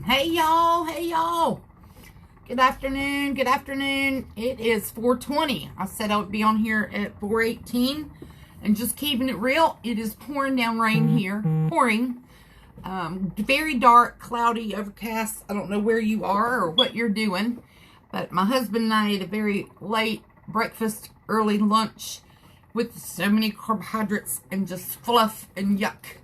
Hey y'all. Good afternoon. It is 4:20. I said I would be on here at 4:18, and just keeping it real, it is pouring down rain here. Pouring. Very dark, cloudy, overcast. I don't know where you are or what you're doing, but my husband and I ate a very late breakfast, early lunch with so many carbohydrates and just fluff and yuck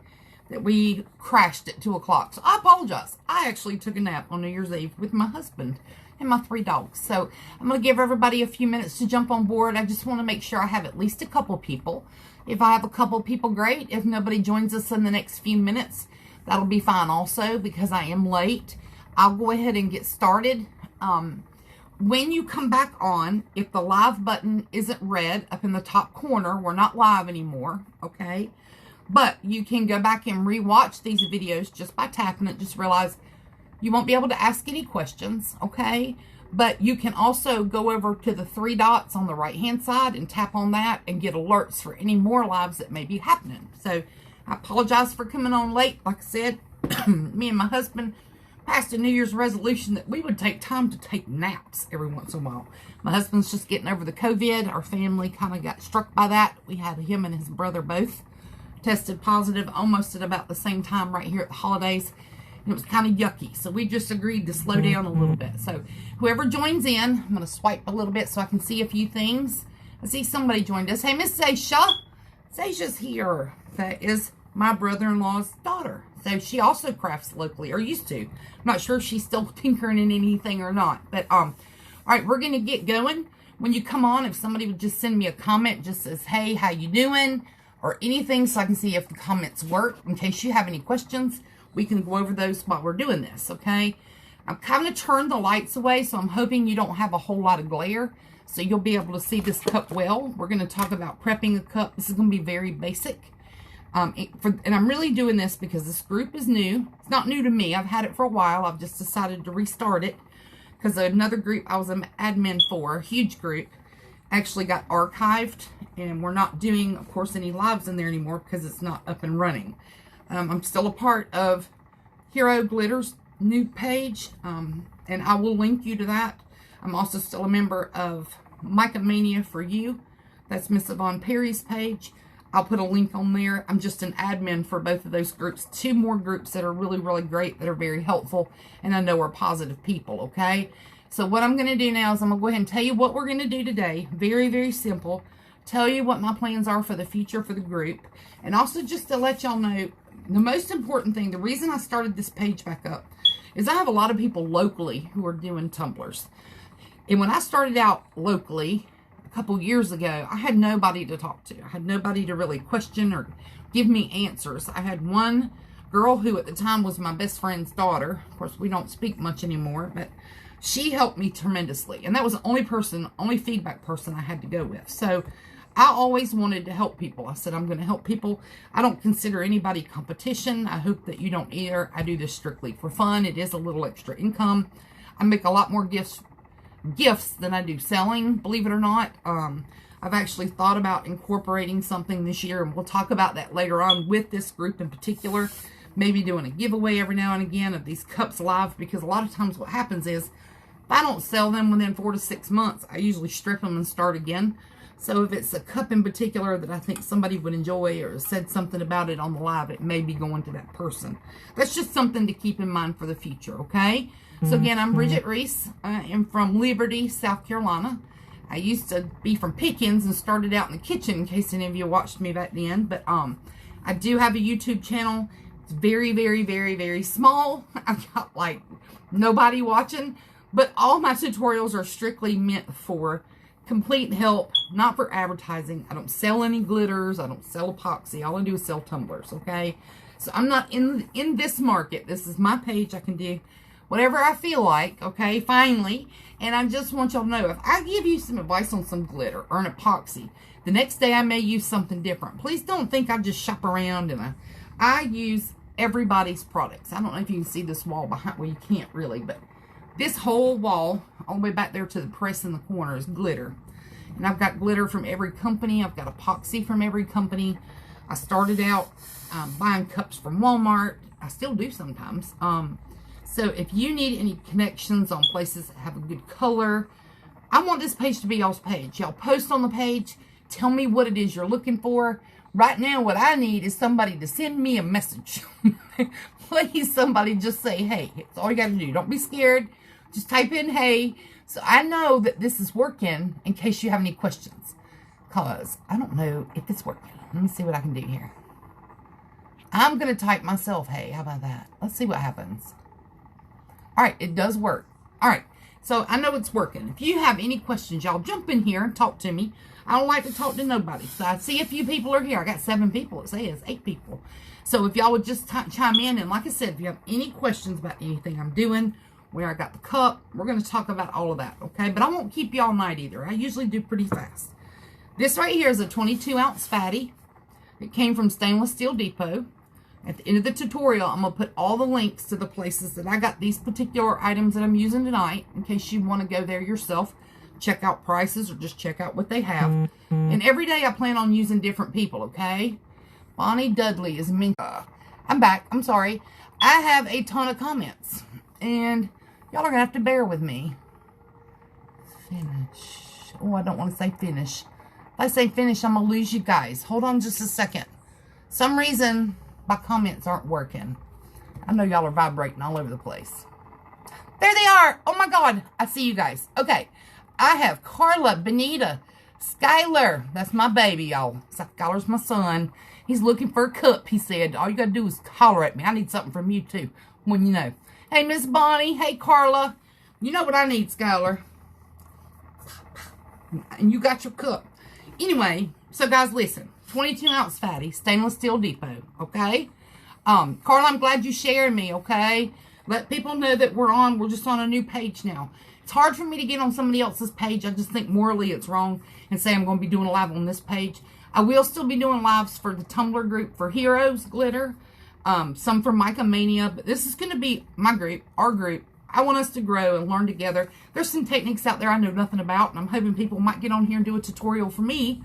that we crashed at 2 o'clock. So I apologize. I actually took a nap on New Year's Eve with my husband and my 3 dogs. So I'm going to give everybody a few minutes to jump on board. I just want to make sure I have at least a couple people. If I have a couple people, great. If nobody joins us in the next few minutes, that'll be fine also, because I am late. I'll go ahead and get started. When you come back on, if the live button isn't red up in the top corner, we're not live anymore, okay? But you can go back and rewatch these videos just by tapping it. Just realize you won't be able to ask any questions, okay? But you can also go over to the 3 dots on the right-hand side and tap on that and get alerts for any more lives that may be happening. So I apologize for coming on late. Like I said, me and my husband passed a New Year's resolution that we would take time to take naps every once in a while. My husband's just getting over the COVID. Our family kind of got struck by that. We had him and his brother both tested positive almost at about the same time right here at the holidays. And it was kind of yucky. So we just agreed to slow down a little bit. So whoever joins in, I'm going to swipe a little bit so I can see a few things. I see somebody joined us. Hey, Miss Zaisha. Zaisha's here. That is my brother-in-law's daughter. So she also crafts locally, or used to. I'm not sure if she's still tinkering in anything or not. But, all right, we're going to get going. When you come on, if somebody would just send me a comment, just says, hey, how you doing? Or anything, so I can see if the comments work. In case you have any questions, we can go over those while we're doing this, okay? I'm kind of turned the lights away, so I'm hoping you don't have a whole lot of glare, so you'll be able to see this cup well. We're going to talk about prepping a cup. This is going to be very basic. And I'm really doing this because this group is new. It's not new to me. I've had it for a while. I've just decided to restart it because another group I was an admin for, a huge group, actually got archived, and we're not doing, of course, any lives in there anymore because it's not up and running. I'm still a part of Hero Glitter's new page, and I will link you to that. I'm also still a member of Micah Mania for You. That's Miss Yvonne Perry's page. I'll put a link on there. I'm just an admin for both of those groups. 2 more groups that are really, really great, that are very helpful, and I know are positive people, okay? So what I'm going to do now is I'm going to go ahead and tell you what we're going to do today. Very, very simple. Tell you what my plans are for the future for the group. And also just to let y'all know, the most important thing, the reason I started this page back up, is I have a lot of people locally who are doing tumblers. And when I started out locally a couple years ago, I had nobody to talk to. I had nobody to really question or give me answers. I had one girl who at the time was my best friend's daughter. Of course, we don't speak much anymore, but she helped me tremendously. And that was the only feedback person I had to go with. So I always wanted to help people. I said, I'm going to help people. I don't consider anybody competition. I hope that you don't either. I do this strictly for fun. It is a little extra income. I make a lot more gifts than I do selling, believe it or not. I've actually thought about incorporating something this year, and we'll talk about that later on with this group in particular. Maybe doing a giveaway every now and again of these cups live, because a lot of times what happens is, if I don't sell them within 4 to 6 months, I usually strip them and start again. So if it's a cup in particular that I think somebody would enjoy or said something about it on the live, it may be going to that person. That's just something to keep in mind for the future, okay? So again, I'm Bridget Reese. I am from Liberty, South Carolina. I used to be from Pickens and started out in the kitchen, in case any of you watched me back then. But I do have a YouTube channel. It's very, very, very, very small. I've got like nobody watching. But all my tutorials are strictly meant for complete help, not for advertising. I don't sell any glitters. I don't sell epoxy. All I do is sell tumblers, okay? So I'm not in this market. This is my page. I can do whatever I feel like, okay, finally. And I just want y'all to know, if I give you some advice on some glitter or an epoxy, the next day I may use something different. Please don't think I just shop around and I use everybody's products. I don't know if you can see this wall behind, well, you can't really, but this whole wall, all the way back there to the press in the corner, is glitter. And I've got glitter from every company. I've got epoxy from every company. I started out buying cups from Walmart. I still do sometimes. So if you need any connections on places that have a good color, I want this page to be y'all's page. Y'all post on the page. Tell me what it is you're looking for. Right now, what I need is somebody to send me a message. Please, somebody just say, hey. It's all you got to do. Don't be scared. Just type in, hey. So I know that this is working in case you have any questions. Because I don't know if it's working. Let me see what I can do here. I'm going to type myself, hey. How about that? Let's see what happens. All right, it does work. All right, so I know it's working. If you have any questions, y'all jump in here and talk to me. I don't like to talk to nobody. So I see a few people are here. I got 7 people. It says 8 people. So if y'all would just chime in. And like I said, if you have any questions about anything I'm doing, where I got the cup, we're going to talk about all of that, okay? But I won't keep you all night either. I usually do pretty fast. This right here is a 22-ounce fatty. It came from Stainless Steel Depot. At the end of the tutorial, I'm going to put all the links to the places that I got these particular items that I'm using tonight, in case you want to go there yourself, check out prices, or just check out what they have. And every day I plan on using different people, okay? Bonnie Dudley is I'm back. I'm sorry. I have a ton of comments, and y'all are going to have to bear with me. Finish. Oh, I don't want to say finish. If I say finish, I'm going to lose you guys. Hold on just a second. Some reason my comments aren't working. I know y'all are vibrating all over the place. There they are. Oh my God. I see you guys. Okay. I have Carla, Benita, Skylar. That's my baby, y'all. Skylar's my son. He's looking for a cup, he said. All you got to do is holler at me. I need something from you too, when you know. Hey, Miss Bonnie. Hey, Carla. You know what I need, Skylar. And you got your cup. Anyway, so guys, listen. 22-ounce fatty, Stainless Steel Depot, okay? Carla, I'm glad you shared me, okay? Let people know that we're just on a new page now. It's hard for me to get on somebody else's page. I just think morally it's wrong and say I'm going to be doing a live on this page. I will still be doing lives for the Tumblr group for Heroes Glitter, some for Micah Mania, but this is going to be my group, our group. I want us to grow and learn together. There's some techniques out there I know nothing about, and I'm hoping people might get on here and do a tutorial for me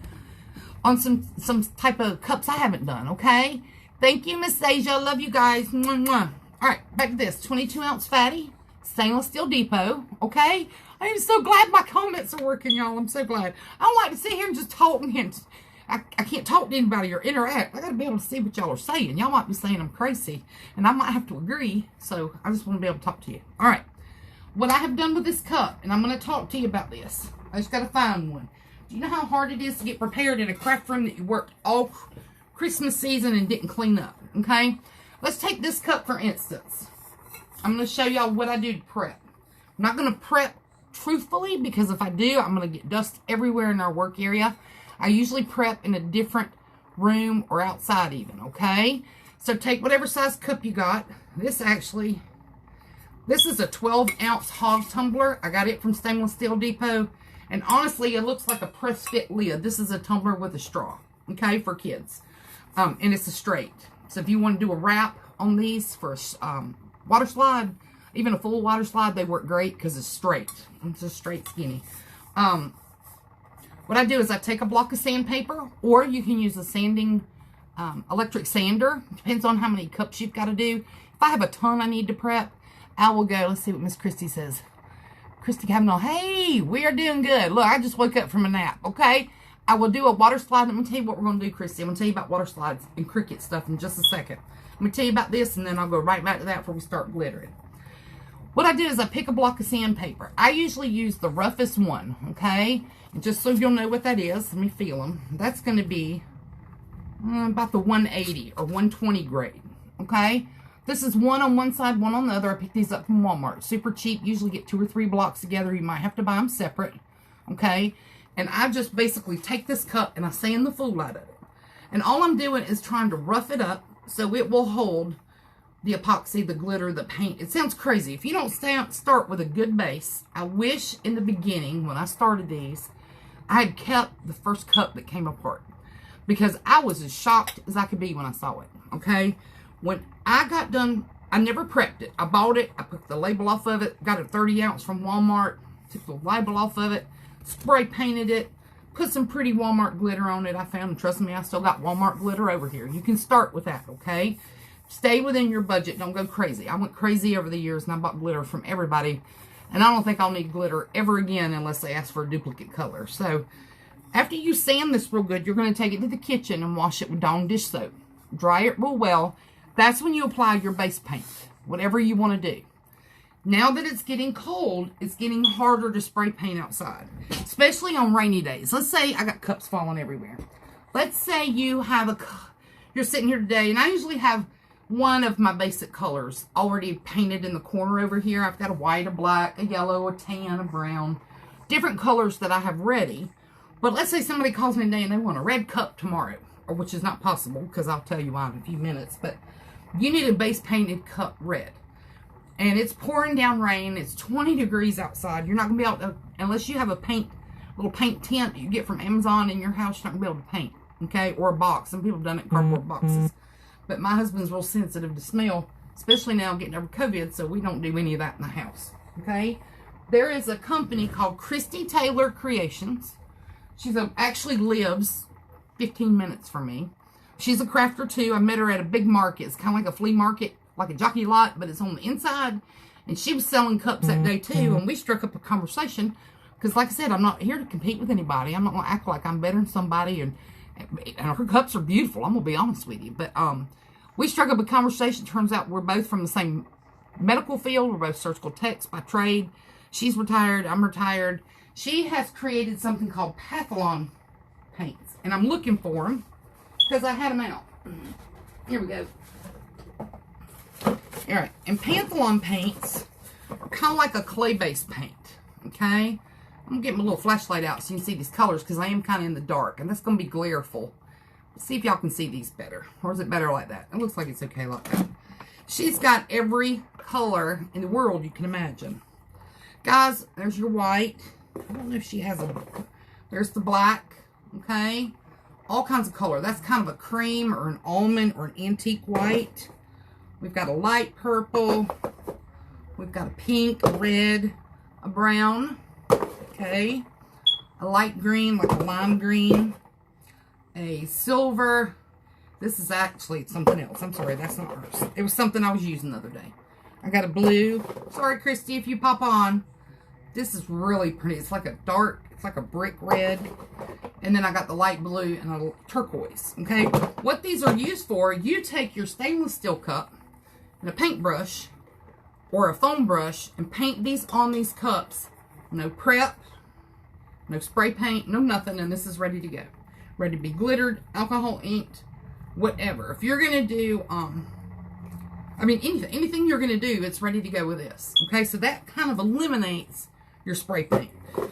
on some type of cups I haven't done, okay? Thank you, Miss Asia. I love you guys. Mwah, mwah. All right, back to this. 22-ounce fatty, Stainless Steel Depot, okay? I am so glad my comments are working, y'all. I'm so glad. I don't like to sit here and just talk and I can't talk to anybody or interact. I got to be able to see what y'all are saying. Y'all might be saying I'm crazy, and I might have to agree, so I just want to be able to talk to you. All right, what I have done with this cup, and I'm going to talk to you about this. I just got to find one. Do you know how hard it is to get prepared in a craft room that you worked all Christmas season and didn't clean up, okay? Let's take this cup for instance. I'm going to show y'all what I do to prep. I'm not going to prep truthfully, because if I do, I'm going to get dust everywhere in our work area. I usually prep in a different room or outside even, okay? So take whatever size cup you got. This is a 12-ounce hog tumbler. I got it from Stainless Steel Depot. And honestly, it looks like a press fit lid. This is a tumbler with a straw, okay, for kids. And it's a straight. So if you want to do a wrap on these for a water slide, even a full water slide, they work great because it's straight. It's just straight skinny. What I do is I take a block of sandpaper, or you can use a sanding electric sander. Depends on how many cups you've got to do. If I have a ton I need to prep, I will go. Let's see what Miss Christy says. Christy Kavanaugh, hey, we are doing good. Look, I just woke up from a nap, okay? I will do a water slide. Let me tell you what we're going to do, Christy. I'm going to tell you about water slides and Cricut stuff in just a second. Let me tell you about this, and then I'll go right back to that before we start glittering. What I do is I pick a block of sandpaper. I usually use the roughest one, okay? And just so you'll know what that is, let me feel them. That's going to be about the 180 or 120 grade, okay? This is one on one side, one on the other. I picked these up from Walmart. Super cheap. Usually get 2 or 3 blocks together. You might have to buy them separate, okay? And I just basically take this cup and I sand the fool out of it. And all I'm doing is trying to rough it up so it will hold the epoxy, the glitter, the paint. It sounds crazy. If you don't start with a good base, I wish in the beginning when I started these, I had kept the first cup that came apart, because I was as shocked as I could be when I saw it, okay? When I got done, I never prepped it. I bought it. I put the label off of it. Got a 30-ounce from Walmart. Took the label off of it. Spray painted it. Put some pretty Walmart glitter on it. I found, trust me, I still got Walmart glitter over here. You can start with that, okay? Stay within your budget. Don't go crazy. I went crazy over the years, and I bought glitter from everybody. And I don't think I'll need glitter ever again unless they ask for a duplicate color. So, after you sand this real good, you're going to take it to the kitchen and wash it with Dawn dish soap. Dry it real well. That's when you apply your base paint, whatever you want to do. Now that it's getting cold, it's getting harder to spray paint outside, especially on rainy days. Let's say I got cups falling everywhere. Let's say you have you're sitting here today, and I usually have one of my basic colors already painted in the corner over here. I've got a white, a black, a yellow, a tan, a brown, different colors that I have ready. But let's say somebody calls me today and they want a red cup tomorrow, or which is not possible because I'll tell you why in a few minutes. But you need a base painted cup red. And it's pouring down rain. It's 20 degrees outside. You're not going to be able to, unless you have a little paint tent that you get from Amazon in your house, you're not going to be able to paint. Okay? Or a box. Some people have done it in cardboard boxes. But my husband's real sensitive to smell, especially now getting over COVID, so we don't do any of that in the house. Okay? There is a company called Christy Taylor Creations. She actually lives 15 minutes from me. She's a crafter too. I met her at a big market. It's kind of like a flea market, like a jockey lot, but it's on the inside. And she was selling cups that day too. And we struck up a conversation because, like I said, I'm not here to compete with anybody. I'm not going to act like I'm better than somebody. And her cups are beautiful. I'm going to be honest with you. But we struck up a conversation. Turns out we're both from the same medical field. We're both surgical techs by trade. She's retired. I'm retired. She has created something called Pathlon paints. And I'm looking for them because I had them out. Here we go. Alright, and Pathlon paints are kind of like a clay-based paint. Okay? I'm going to get my little flashlight out so you can see these colors because I am kind of in the dark. And that's going to be glareful. Let's see if y'all can see these better. Or is it better like that? It looks like it's okay like that. She's got every color in the world you can imagine. Guys, there's your white. I don't know if she has there's the black, okay? All kinds of color. That's kind of a cream or an almond or an antique white. We've got a light purple. We've got a pink, a red, a brown, okay? A light green, like a lime green. A silver. This is actually something else. I'm sorry, that's not hers. It was something I was using the other day. I got a blue. Sorry, Christy, if you pop on. This is really pretty. It's like a dark, it's like a brick red. And then I got the light blue and a turquoise. Okay? What these are used for, you take your stainless steel cup and a paintbrush or a foam brush and paint these on these cups. No prep, no spray paint, no nothing. And this is ready to go. Ready to be glittered, alcohol inked, whatever. If you're going to do, anything you're going to do, it's ready to go with this. Okay? So that kind of eliminates your spray paint.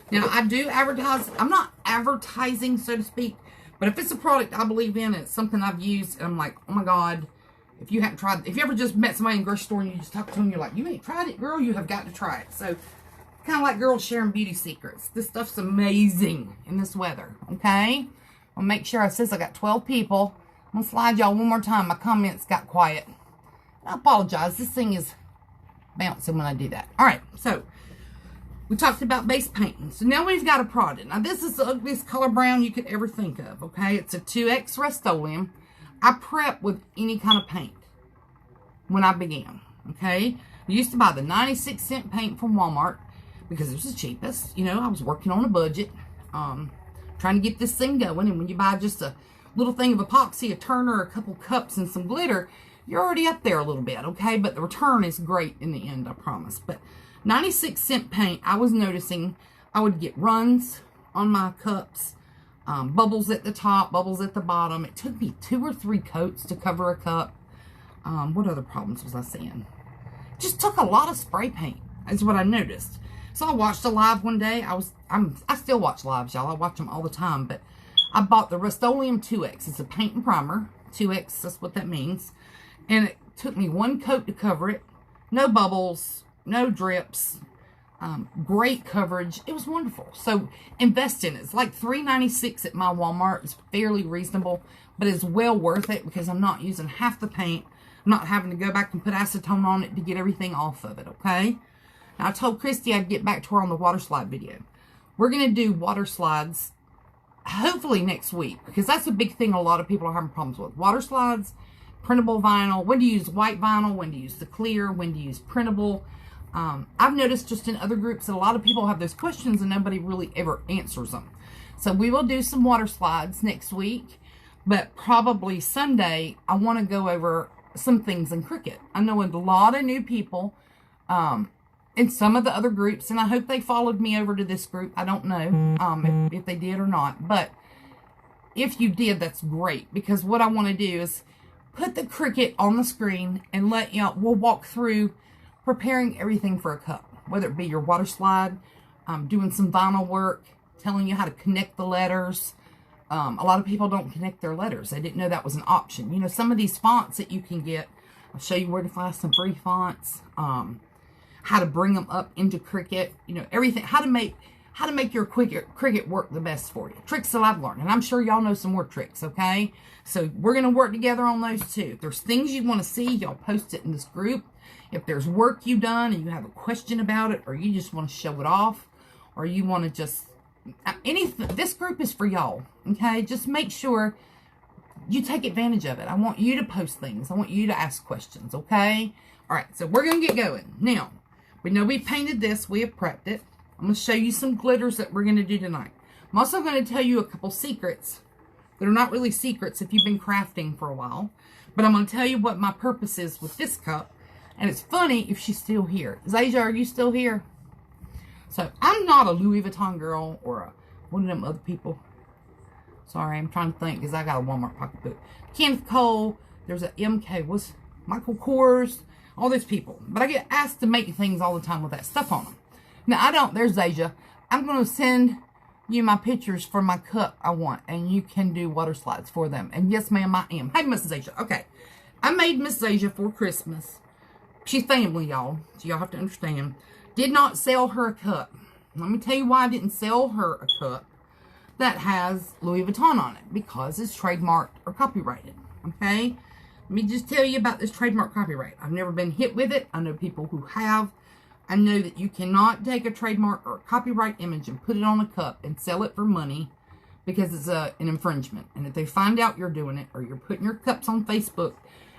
Now, I do advertise. I'm not advertising, so to speak, but if it's a product I believe in, it's something I've used, and I'm like, oh my God, if you haven't tried, if you ever just met somebody in the grocery store and you just talk to them, you're like, you ain't tried it, girl, you have got to try it. So, kind of like girls sharing beauty secrets. This stuff's amazing in this weather, okay? I'll make sure it says I got 12 people. I'm going to slide y'all one more time. My comments got quiet. I apologize. This thing is bouncing when I do that. All right, so we talked about base painting. So now we've got a product. Now this is the ugliest color brown you could ever think of, okay? It's a 2X Rust-Oleum. I prep with any kind of paint when I began, okay? I used to buy the 96-cent paint from Walmart because it was the cheapest. You know, I was working on a budget, trying to get this thing going. And when you buy just a little thing of epoxy, a turner, a couple cups, and some glitter, you're already up there a little bit, okay? But the return is great in the end, I promise. But 96-cent paint, I was noticing I would get runs on my cups, bubbles at the top, bubbles at the bottom. It took me 2 or 3 coats to cover a cup. What other problems was I seeing? Just took a lot of spray paint, is what I noticed. So I watched a live one day. I still watch lives, y'all. I watch them all the time. But I bought the Rust-Oleum 2X. It's a paint and primer. 2X, that's what that means. And it took me 1 coat to cover it. No bubbles. No drips. Great coverage. It was wonderful. So invest in it. It's like $3.96 at my Walmart. It's fairly reasonable, but it's well worth it because I'm not using half the paint. I'm not having to go back and put acetone on it to get everything off of it, okay? Now, I told Christy I'd get back to her on the water slide video. We're going to do water slides hopefully next week because that's a big thing a lot of people are having problems with. Water slides, printable vinyl, when to use white vinyl, when to use the clear, when to use printable. I've noticed just in other groups that a lot of people have those questions and nobody really ever answers them. So we will do some water slides next week, but probably Sunday I want to go over some things in Cricut. I know a lot of new people in some of the other groups, and I hope they followed me over to this group. I don't know if they did or not, but if you did, that's great, because what I want to do is put the Cricut on the screen and let you know, we'll walk through preparing everything for a cup, whether it be your water slide, doing some vinyl work, telling you how to connect the letters. A lot of people don't connect their letters. They didn't know that was an option. You know, some of these fonts that you can get, I'll show you where to find some free fonts, how to bring them up into Cricut, you know, everything, how to make your Cricut work the best for you. Tricks that I've learned, and I'm sure y'all know some more tricks, okay? So we're going to work together on those too. If there's things you want to see, y'all post it in this group. If there's work you've done and you have a question about it, or you just want to show it off, or you want to just, anything, this group is for y'all, okay? Just make sure you take advantage of it. I want you to post things. I want you to ask questions, okay? All right, so we're going to get going. Now, we know we painted this. We have prepped it. I'm going to show you some glitters that we're going to do tonight. I'm also going to tell you a couple secrets that are not really secrets if you've been crafting for a while. But I'm going to tell you what my purpose is with this cup. And it's funny if she's still here. Zaja, are you still here? So, I'm not a Louis Vuitton girl or one of them other people. Sorry, I'm trying to think because I got a Walmart pocketbook. Kenneth Cole, there's a MK, what's Michael Kors, all these people. But I get asked to make things all the time with that stuff on them. Now, I don't, there's Zaja. I'm going to send you my pictures for my cup I want, and you can do water slides for them. And yes, ma'am, I am. Hey, Miss Zaja. Okay. I made Miss Zaja for Christmas. She's family, y'all. So y'all have to understand. Did not sell her a cup. Let me tell you why I didn't sell her a cup that has Louis Vuitton on it. Because it's trademarked or copyrighted. Okay? Let me just tell you about this trademark copyright. I've never been hit with it. I know people who have. I know that you cannot take a trademark or a copyright image and put it on a cup and sell it for money because it's an infringement. And if they find out you're doing it, or you're putting your cups on Facebook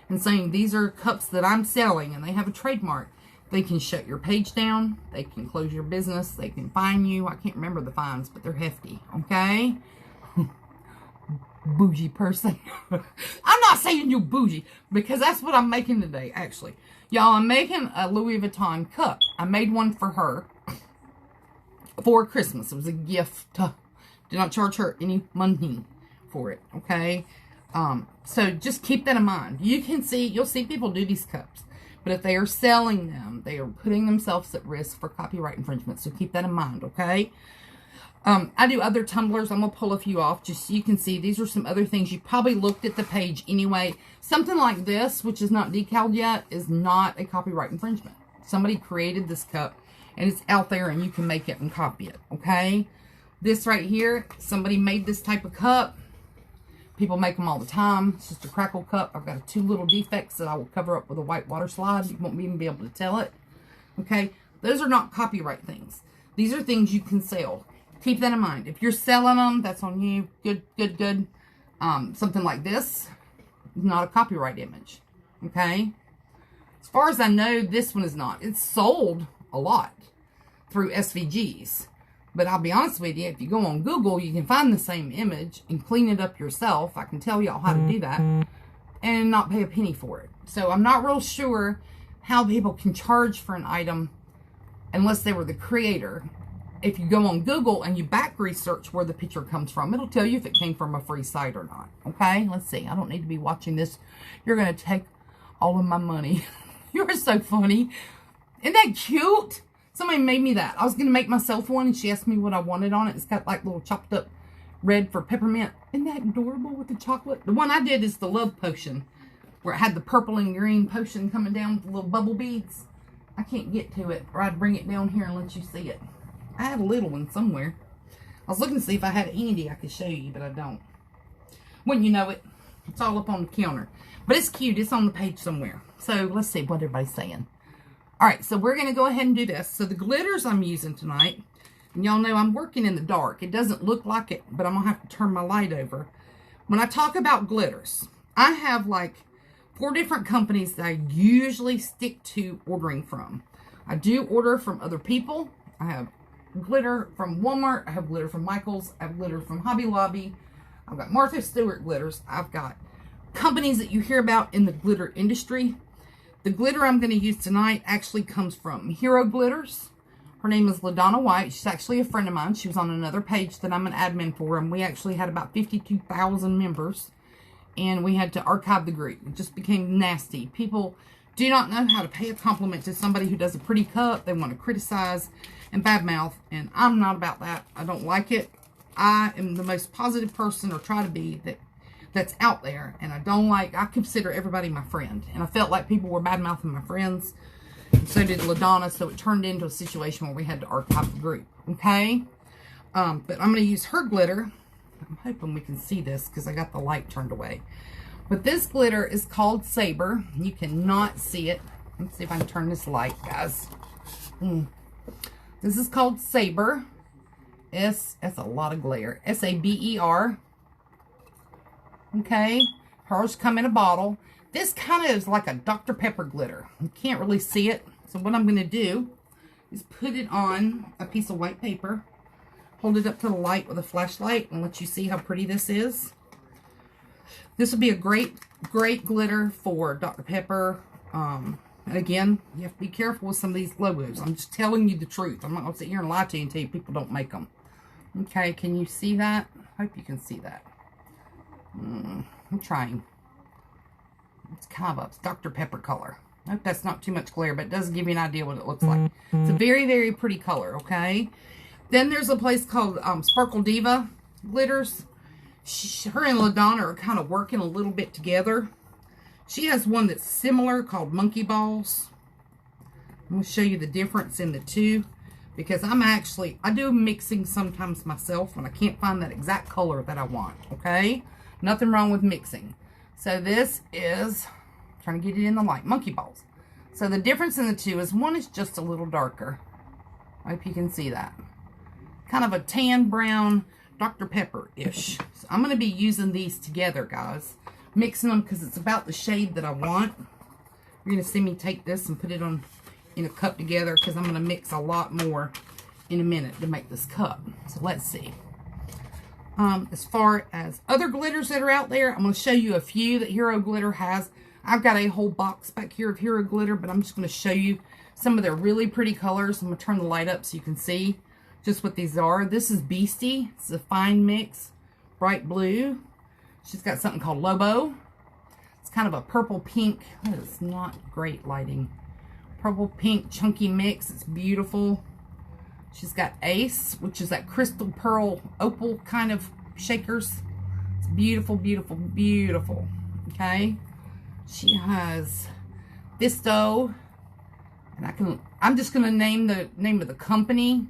and saying these are cups that I'm selling and they have a trademark, they can shut your page down, they can close your business, they can fine you. I can't remember the fines, but they're hefty, okay? Bougie person. I'm not saying you bougie, because that's what I'm making today, actually. Y'all, I'm making a Louis Vuitton cup. I made one for her for Christmas. It was a gift. Did not charge her any money for it, okay? So just keep that in mind. You'll see people do these cups. But if they are selling them, they are putting themselves at risk for copyright infringement. So keep that in mind, okay? I do other tumblers. I'm going to pull a few off just so you can see. These are some other things. You probably looked at the page anyway. Something like this, which is not decaled yet, is not a copyright infringement. Somebody created this cup, and it's out there, and you can make it and copy it, okay? This right here, somebody made this type of cup. People make them all the time. It's just a crackle cup. I've got 2 little defects that I will cover up with a white water slide. You won't even be able to tell it, okay? Those are not copyright things. These are things you can sell. Keep that in mind. If you're selling them, that's on you. Good, good, good. Something like this is not a copyright image. Okay? As far as I know, this one is not. It's sold a lot through SVGs. But I'll be honest with you, if you go on Google, you can find the same image and clean it up yourself. I can tell y'all how to do that and not pay a penny for it. So I'm not real sure how people can charge for an item unless they were the creator. If you go on Google and you back research where the picture comes from, it'll tell you if it came from a free site or not. Okay, let's see. I don't need to be watching this. You're going to take all of my money. You're so funny. Isn't that cute? Somebody made me that. I was going to make myself one, and she asked me what I wanted on it. It's got like little chopped up red for peppermint. Isn't that adorable with the chocolate? The one I did is the love potion, where it had the purple and green potion coming down with the little bubble beads. I can't get to it, or I'd bring it down here and let you see it. I had a little one somewhere. I was looking to see if I had it handy I could show you, but I don't. Wouldn't you know it? It's all up on the counter. But it's cute. It's on the page somewhere. So let's see what everybody's saying. Alright, so we're going to go ahead and do this. So the glitters I'm using tonight, and y'all know I'm working in the dark. It doesn't look like it, but I'm going to have to turn my light over. When I talk about glitters, I have like 4 different companies that I usually stick to ordering from. I do order from other people. I have glitter from Walmart. I have glitter from Michael's. I have glitter from Hobby Lobby. I've got Martha Stewart glitters. I've got companies that you hear about in the glitter industry. The glitter I'm going to use tonight actually comes from Hero Glitters. Her name is LaDonna White. She's actually a friend of mine. She was on another page that I'm an admin for, and we actually had about 52,000 members, and we had to archive the group. It just became nasty. People do not know how to pay a compliment to somebody who does a pretty cup. They want to criticize and badmouth, and I'm not about that. I don't like it. I am the most positive person, or try to be, that's out there, and I consider everybody my friend, and I felt like people were badmouthing my friends, and so did LaDonna, so it turned into a situation where we had to archive the group, okay? But I'm going to use her glitter. I'm hoping we can see this because I got the light turned away. But this glitter is called Saber. You cannot see it. Let's see if I can turn this light, guys. This is called Saber. That's a lot of glare. S-A-B-E-R. Okay. Hers come in a bottle. This kind of is like a Dr. Pepper glitter. You can't really see it. So what I'm going to do is put it on a piece of white paper. Hold it up to the light with a flashlight and let you see how pretty this is. This would be a great glitter for Dr. Pepper. And again, you have to be careful with some of these logos. I'm just telling you the truth. I'm not going to sit here and lie to you and tell you people don't make them. Okay, can you see that? I hope you can see that. I'm trying. It's kind of a Dr. Pepper color. I hope that's not too much glare, but it does give you an idea what it looks like. It's a very, very pretty color, okay? Then there's a place called Sparkle Diva Glitters. Her and LaDonna are kind of working a little bit together. She has one that's similar called Monkey Balls. I'm going to show you the difference in the two, because I do mixing sometimes myself when I can't find that exact color that I want, okay? Nothing wrong with mixing. So this is, trying to get it in the light, Monkey Balls. So the difference in the two is one is just a little darker. I hope you can see that. Kind of a tan brown Dr. Pepper-ish. So I'm going to be using these together, guys. Mixing them because it's about the shade that I want. You're going to see me take this and put it on in a cup together because I'm going to mix a lot more in a minute to make this cup. So let's see. As far as other glitters that are out there, I'm going to show you a few that Hero Glitter has. I've got a whole box back here of Hero Glitter, but I'm just going to show you some of their really pretty colors. I'm going to turn the light up so you can see just what these are. This is Beastie. It's a fine mix, bright blue. She's got something called Lobo. It's kind of a purple pink. That is not great lighting. Purple pink chunky mix. It's beautiful. She's got Ace, which is that crystal pearl opal kind of shakers. It's beautiful, beautiful, beautiful. Okay. She has Visto. And I'm just going to name the name of the company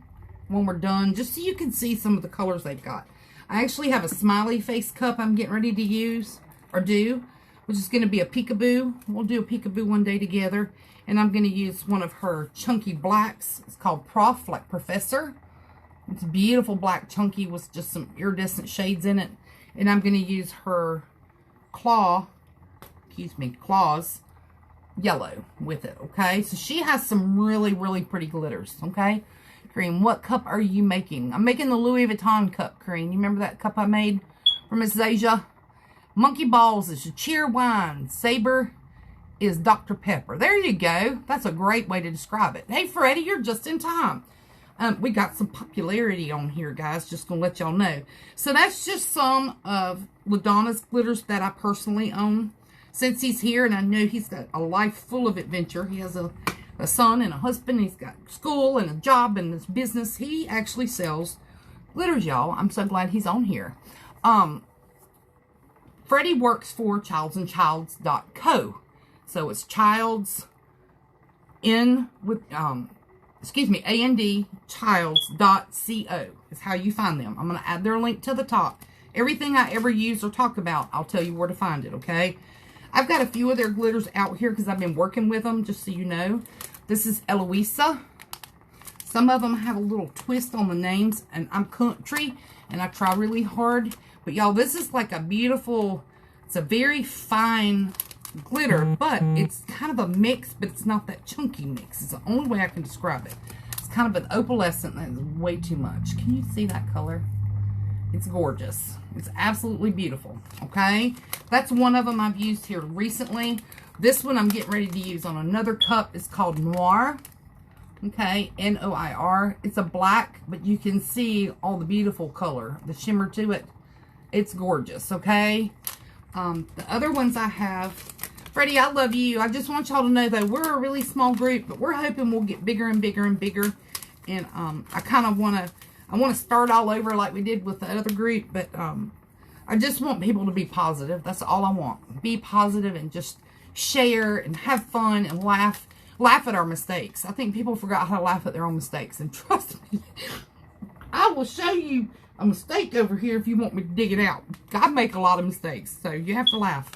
when we're done, just so you can see some of the colors they've got. I actually have a smiley face cup I'm getting ready to use, or do, which is going to be a peekaboo. We'll do a peekaboo one day together. And I'm going to use one of her chunky blacks. It's called Prof, like Professor. It's beautiful black chunky with just some iridescent shades in it. And I'm going to use her Claws yellow with it, okay? So she has some really, really pretty glitters, okay? Corinne, what cup are you making? I'm making the Louis Vuitton cup, Corinne. You remember that cup I made for Miss Asia? Monkey Balls is cheer wine. Saber is Dr. Pepper. There you go. That's a great way to describe it. Hey, Freddie, you're just in time. We got some popularity on here, guys. Just going to let y'all know. So that's just some of LaDonna's glitters that I personally own. Since he's here, and I know he's got a life full of adventure. He has a son and a husband. He's got school and a job and his business. He actually sells glitters, y'all. I'm so glad he's on here. Freddie works for childsandchilds.co. So it's childs and childs.co is how you find them. I'm going to add their link to the top. Everything I ever use or talk about, I'll tell you where to find it, okay? I've got a few of their glitters out here because I've been working with them, just so you know. This is Eloisa. Some of them have a little twist on the names, and I'm country, and I try really hard. But y'all, this is like a beautiful, it's a very fine glitter, but it's kind of a mix, but it's not that chunky mix. It's the only way I can describe it. It's kind of an opalescent that is way too much. Can you see that color? It's gorgeous. It's absolutely beautiful, okay? That's one of them I've used here recently. This one I'm getting ready to use on another cup. It's called Noir, okay? N-O-I-R. It's a black, but you can see all the beautiful color, the shimmer to it. It's gorgeous, okay? The other ones I have, Freddie, I love you. I just want y'all to know, though, we're a really small group, but we're hoping we'll get bigger and bigger and bigger. And I kind of want to start all over like we did with the other group, but I just want people to be positive. That's all I want. Be positive and just share and have fun and laugh at our mistakes. I think people forgot how to laugh at their own mistakes, and trust me, I will show you a mistake over here if you want me to dig it out. I make a lot of mistakes, so you have to laugh.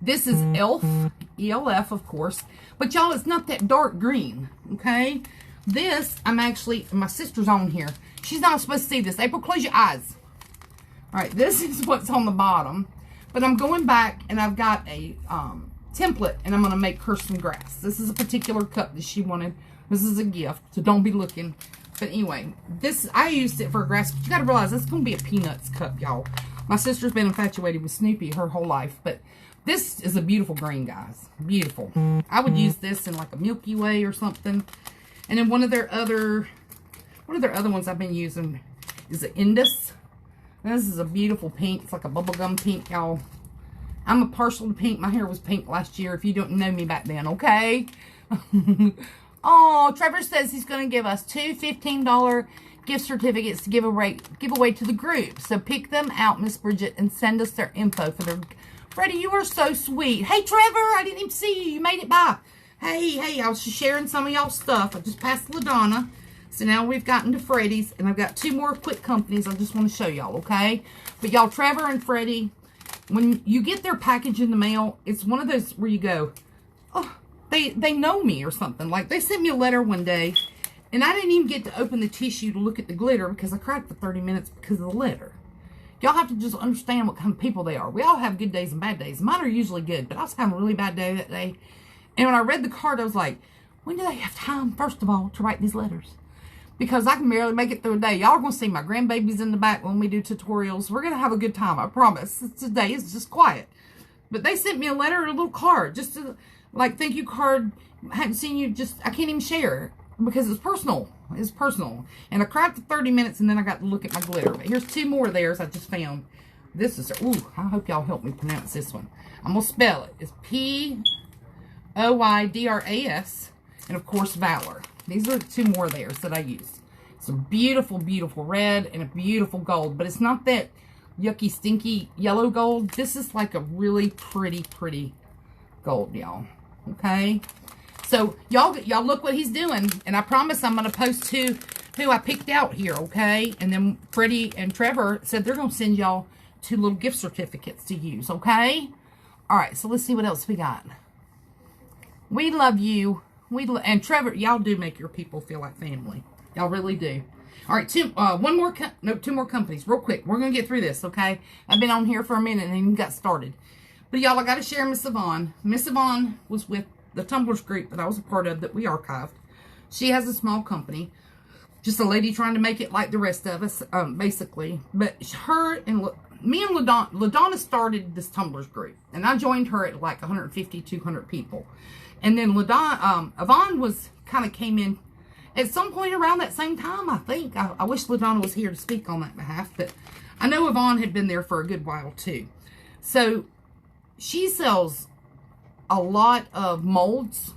This is ELF, E-L-F, of course. But y'all, it's not that dark green, okay? This, my sister's on here. She's not supposed to see this. April, close your eyes. All right, this is what's on the bottom. But I'm going back, and I've got a template, and I'm going to make her some grass. This is a particular cup that she wanted. This is a gift, so don't be looking. But anyway, I used it for a grass. But you got to realize that's going to be a Peanuts cup, y'all. My sister's been infatuated with Snoopy her whole life. But this is a beautiful green, guys. Beautiful. I would use this in like a Milky Way or something. And then one of their other ones I've been using is the Indus. And this is a beautiful pink. It's like a bubblegum pink, y'all. I'm a partial to pink. My hair was pink last year, if you don't know me back then, okay? Oh, Trevor says he's going to give us 2 $15 gift certificates to give away to the group. So pick them out, Miss Bridget, and send us their info for their... Freddie, you are so sweet. Hey, Trevor, I didn't even see you. You made it by. Hey, I was just sharing some of y'all's stuff. I just passed LaDonna. So now we've gotten to Freddie's, and I've got 2 more quick companies I just want to show y'all, okay? But y'all, Trevor and Freddie, when you get their package in the mail, it's one of those where you go, oh, they know me or something. Like, they sent me a letter one day, and I didn't even get to open the tissue to look at the glitter because I cried for 30 minutes because of the letter. Y'all have to just understand what kind of people they are. We all have good days and bad days. Mine are usually good, but I was having a really bad day that day. And when I read the card, I was like, when do they have time, first of all, to write these letters? Because I can barely make it through a day. Y'all are going to see my grandbabies in the back when we do tutorials. We're going to have a good time, I promise. Today is just quiet. But they sent me a letter or a little card. Just to, like, thank you card. I haven't seen you, I can't even share. Because it's personal. It's personal. And I cried for 30 minutes, and then I got to look at my glitter. But here's 2 more of theirs I just found. This is, ooh, I hope y'all help me pronounce this one. I'm going to spell it. It's P-O-I-D-R-A-S. And, of course, Valor. These are 2 more of theirs that I use. It's a beautiful, beautiful red and a beautiful gold. But it's not that yucky, stinky yellow gold. This is like a really pretty, pretty gold, y'all. Okay? So, y'all look what he's doing. And I promise I'm going to post who I picked out here, okay? And then Freddie and Trevor said they're going to send y'all 2 little gift certificates to use, okay? All right, so let's see what else we got. We love you. And Trevor, y'all do make your people feel like family. Y'all really do. All right, 2 more companies, real quick. We're going to get through this, okay? I've been on here for a minute and even got started. But y'all, I got to share Miss Yvonne. Miss Yvonne was with the Tumblers group that I was a part of that we archived. She has a small company. Just a lady trying to make it like the rest of us, basically. But her and me and LaDonna started this Tumblers group. And I joined her at like 150, 200 people. And then Yvonne kind of came in at some point around that same time, I think. I wish LaDonna was here to speak on that behalf. But I know Yvonne had been there for a good while too. So she sells a lot of molds.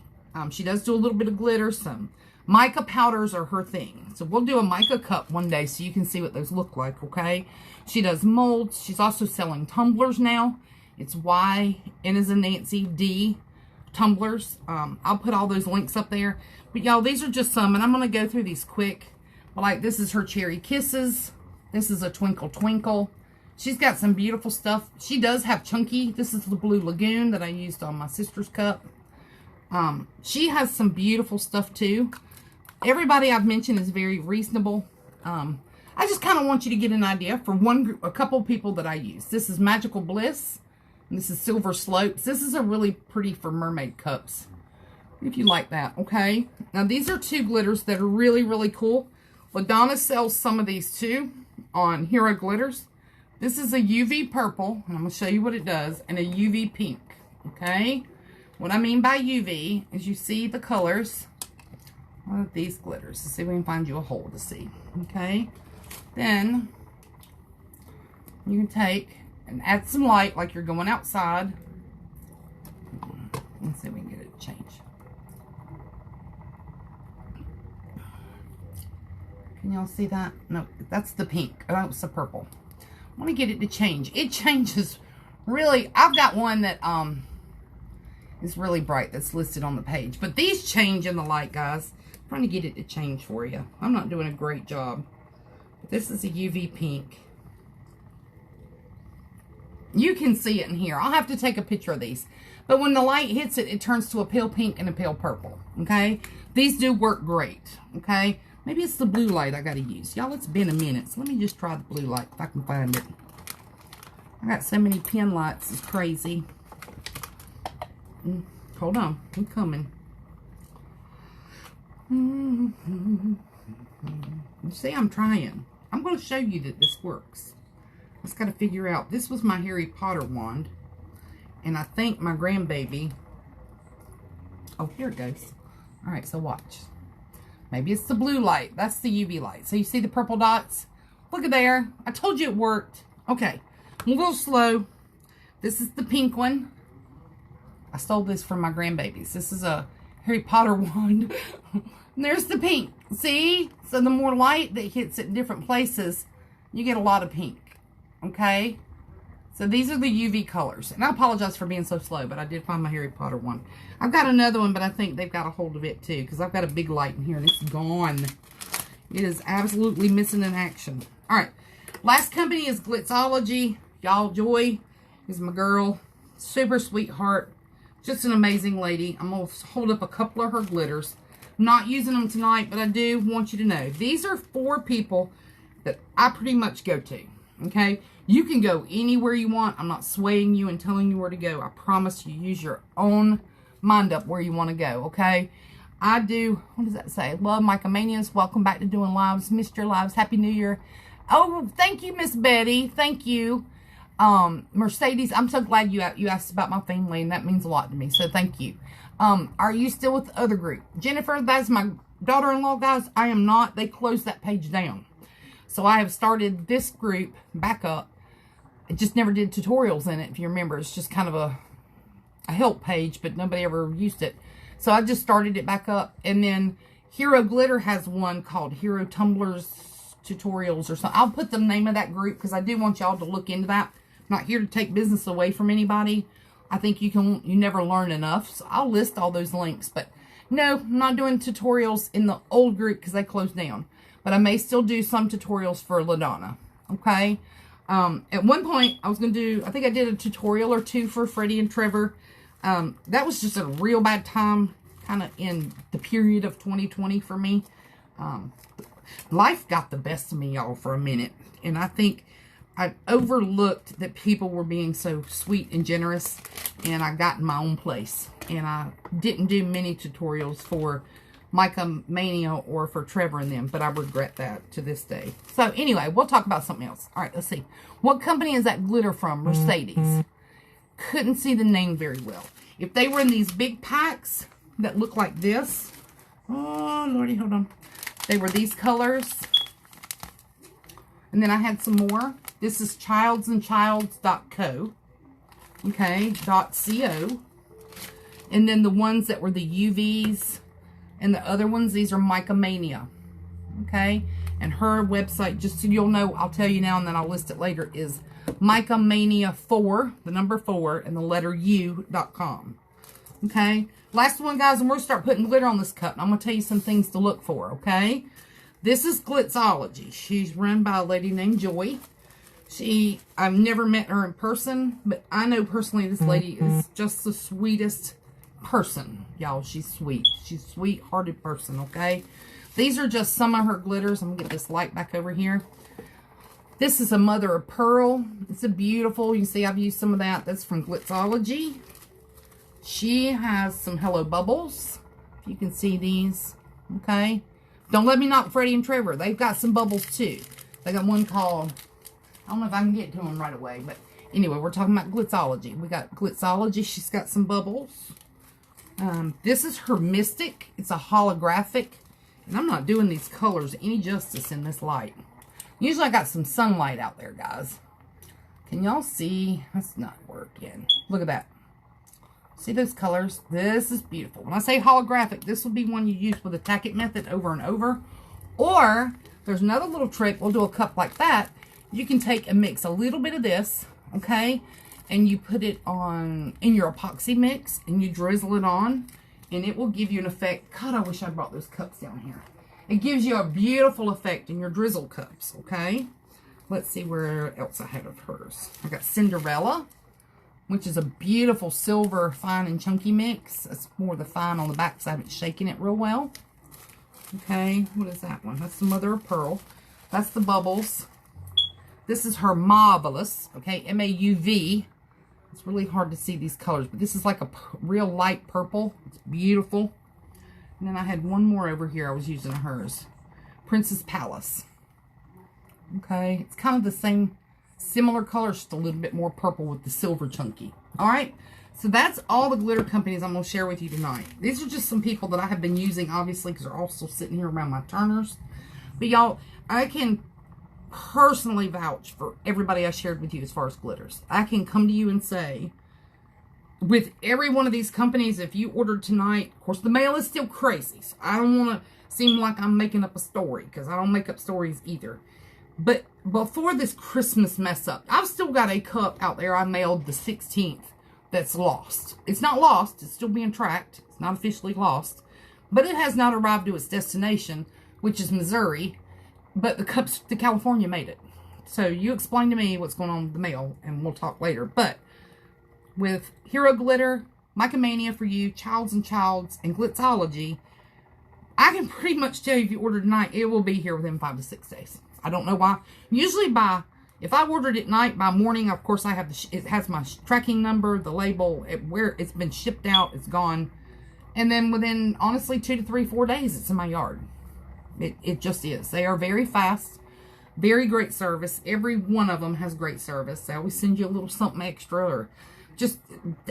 She does do a little bit of glitter. Some mica powders are her thing. So we'll do a mica cup one day so you can see what those look like, okay? She does molds. She's also selling tumblers now. It's Y, N as in Nancy, D, tumblers. I'll put all those links up there. But y'all, these are just some, and I'm going to go through these quick. But like, this is her Cherry Kisses. This is a Twinkle Twinkle. She's got some beautiful stuff. She does have chunky. This is the Blue Lagoon that I used on my sister's cup. She has some beautiful stuff too. Everybody I've mentioned is very reasonable. I just kind of want you to get an idea for a couple people that I use. This is Magical Bliss. And this is Silver Slopes. This is a really pretty for mermaid cups, if you like that, okay? Now, these are 2 glitters that are really, really cool. LaDonna sells some of these, too, on Hero Glitters. This is a UV purple, and I'm going to show you what it does, and a UV pink, okay? What I mean by UV is you see the colors of these glitters. Let's see if we can find you a hole to see, okay? Then you can take and add some light like you're going outside. Let's see if we can get it to change. Can y'all see that? No, that's the pink. Oh, it's the purple. I want to get it to change. It changes really. I've got one that is really bright that's listed on the page. But these change in the light, guys. I'm trying to get it to change for you. I'm not doing a great job. But this is a UV pink. You can see it in here. I'll have to take a picture of these. But when the light hits it, it turns to a pale pink and a pale purple. Okay? These do work great. Okay? Maybe it's the blue light I got to use. Y'all, it's been a minute. So let me just try the blue light if I can find it. I got so many pen lights. It's crazy. Hold on. I'm coming. You see, I'm trying. I'm going to show you that this works. I just got to figure out. This was my Harry Potter wand. And I think my grandbaby. Oh, here it goes. All right, so watch. Maybe it's the blue light. That's the UV light. So you see the purple dots? Look at there. I told you it worked. Okay. We'll go slow. This is the pink one. I stole this from my grandbabies. This is a Harry Potter wand. And there's the pink. See? So the more light that hits at different places, you get a lot of pink. Okay? So these are the UV colors. And I apologize for being so slow, but I did find my Harry Potter one. I've got another one, but I think they've got a hold of it too, because I've got a big light in here and it's gone. It is absolutely missing in action. All right. Last company is Glitzology. Y'all, Joy is my girl. Super sweetheart. Just an amazing lady. I'm going to hold up a couple of her glitters. I'm not using them tonight, but I do want you to know. These are 4 people that I pretty much go to. Okay? You can go anywhere you want. I'm not swaying you and telling you where to go. I promise you, use your own mind up where you want to go, okay? I do, what does that say? Love Mycomanias. Welcome back to doing lives. Missed your lives. Happy New Year. Oh, thank you, Miss Betty. Thank you. Mercedes, I'm so glad you asked about my family, and that means a lot to me, so thank you. Are you still with the other group? Jennifer, that's my daughter-in-law, guys. I am not. They closed that page down. So I have started this group back up. I just never did tutorials in it, if you remember. It's just kind of a help page, but nobody ever used it. So I just started it back up. And then Hero Glitter has one called Hero Tumblers Tutorials or something. I'll put the name of that group because I do want y'all to look into that. I'm not here to take business away from anybody. I think you never learn enough. So I'll list all those links. But no, I'm not doing tutorials in the old group because they closed down. But I may still do some tutorials for LaDonna. Okay? At one point, I was going to do, I think I did a tutorial or 2 for Freddie and Trevor. That was just a real bad time, kind of in the period of 2020 for me. Life got the best of me, y'all, for a minute. And I think I overlooked that people were being so sweet and generous. And I got in my own place. And I didn't do many tutorials for Mycomania or for Trevor and them, but I regret that to this day. So anyway, we'll talk about something else. All right, let's see. What company is that glitter from? Mercedes. Couldn't see the name very well. If they were in these big packs that look like this, oh lordy, hold on. They were these colors. And then I had some more. This is childsandchilds.co. Okay, .co. And then the ones that were the UVs. And the other ones, these are Mycomania. Okay? And her website, just so you'll know, I'll tell you now and then I'll list it later, is Mycomania4, the number 4, and the letter U.com. Okay? Last one, guys, and we're going to start putting glitter on this cup. And I'm going to tell you some things to look for, okay? This is Glitzology. She's run by a lady named Joy. I've never met her in person, but I know personally this lady is just the sweetest person, y'all. She's sweet. She's a sweet-hearted person, okay? These are just some of her glitters. I'm gonna get this light back over here. This is a mother of pearl. It's a beautiful, you can see I've used some of that. That's from Glitzology. She has some Hello Bubbles. If you can see these, okay? Don't let me knock Freddie and Trevor. They've got some bubbles too. They got one called, I don't know if I can get to them right away, but anyway, we're talking about Glitzology. We got Glitzology. She's got some bubbles. This is her Mystic. It's a holographic. And I'm not doing these colors any justice in this light. Usually I got some sunlight out there, guys. Can y'all see? That's not working. Look at that. See those colors? This is beautiful. When I say holographic, this will be one you use with the tack it method over and over. Or, there's another little trick. We'll do a cup like that. You can take and mix a little bit of this, okay? And you put it on in your epoxy mix and you drizzle it on. And it will give you an effect. God, I wish I brought those cups down here. It gives you a beautiful effect in your drizzle cups, okay? Let's see where else I have of hers. I got Cinderella, which is a beautiful silver fine and chunky mix. That's more the fine on the back because I haven't shaken it real well. Okay, what is that one? That's the mother of pearl. That's the bubbles. This is her Marvelous, okay, M-A-U-V. It's really hard to see these colors, but this is like a real light purple. It's beautiful. And then I had one more over here I was using hers. Princess Palace. Okay, it's kind of the same, similar colors, just a little bit more purple with the silver chunky. All right, so that's all the glitter companies I'm going to share with you tonight. These are just some people that I have been using, obviously, because they're all still sitting here around my turners. But y'all, I can personally vouch for everybody I shared with you as far as glitters. I can come to you and say, with every one of these companies, if you ordered tonight, of course, the mail is still crazy. So I don't want to seem like I'm making up a story, because I don't make up stories either. But before this Christmas mess up, I've still got a cup out there I mailed the 16th that's lost. It's not lost. It's still being tracked. It's not officially lost. But it has not arrived to its destination, which is Missouri. But the cups to California made it. So you explain to me what's going on with the mail, and we'll talk later. But with Hero Glitter, Micromania for You, Childs and Childs, and Glitzology, I can pretty much tell you if you order tonight, it will be here within 5 to 6 days. I don't know why. Usually if I ordered it night, by morning, of course, I have it has my tracking number, the label, where it's been shipped out, it's gone. And then within, honestly, 2 to 3, 4 days, it's in my yard. It just is. They are very fast. Very great service. Every one of them has great service. They always send you a little something extra, or just,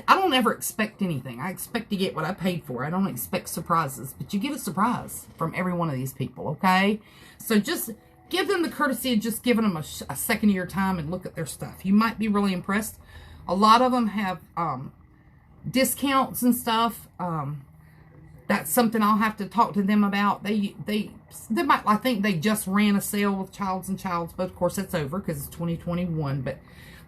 I don't ever expect anything. I expect to get what I paid for. I don't expect surprises, but you get a surprise from every one of these people, okay? So just give them the courtesy of just giving them a second of your time and look at their stuff. You might be really impressed. A lot of them have discounts and stuff. That's something I'll have to talk to them about. They might, I think they just ran a sale with Childs and Childs, but of course that's over because it's 2021. But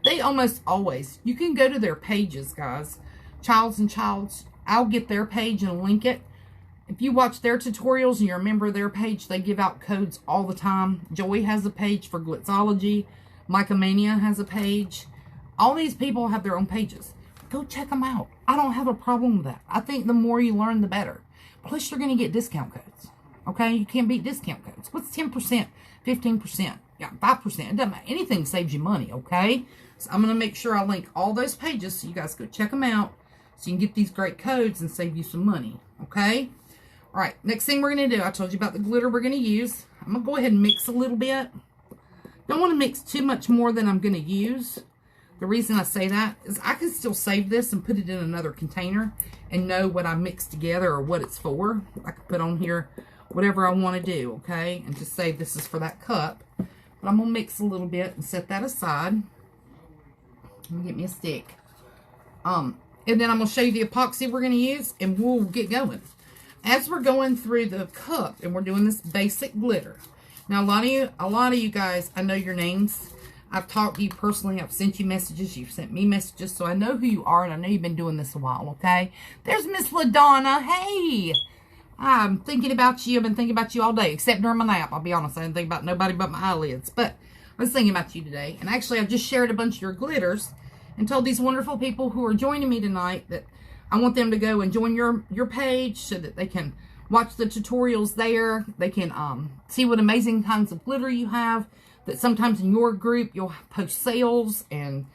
they almost always, you can go to their pages, guys. Childs and Childs, I'll get their page and link it. If you watch their tutorials and you're a member of their page, they give out codes all the time. Joey has a page for Glitzology. Micromania has a page. All these people have their own pages. Go check them out. I don't have a problem with that. I think the more you learn, the better. Plus, you're going to get discount codes. Okay? You can't beat discount codes. What's 10%? 15%? Yeah, 5%. It doesn't matter. Anything saves you money, okay? So I'm going to make sure I link all those pages so you guys go check them out so you can get these great codes and save you some money, okay? All right, next thing we're going to do, I told you about the glitter we're going to use. I'm going to go ahead and mix a little bit. Don't want to mix too much more than I'm going to use. The reason I say that is I can still save this and put it in another container and know what I mixed together or what it's for. I can put on here whatever I want to do, okay? And just say this is for that cup. But I'm going to mix a little bit and set that aside. Let me get me a stick. And then I'm going to show you the epoxy we're going to use and we'll get going. As we're going through the cup and we're doing this basic glitter. Now, a lot of you guys, I know your names. I've talked to you personally. I've sent you messages. You've sent me messages. So I know who you are, and I know you've been doing this a while, okay? There's Miss LaDonna. Hey! I'm thinking about you. I've been thinking about you all day, except during my nap. I'll be honest. I didn't think about nobody but my eyelids. But I was thinking about you today. And actually, I just shared a bunch of your glitters and told these wonderful people who are joining me tonight that I want them to go and join your page so that they can watch the tutorials there. They can see what amazing kinds of glitter you have. that sometimes in your group you'll post sales and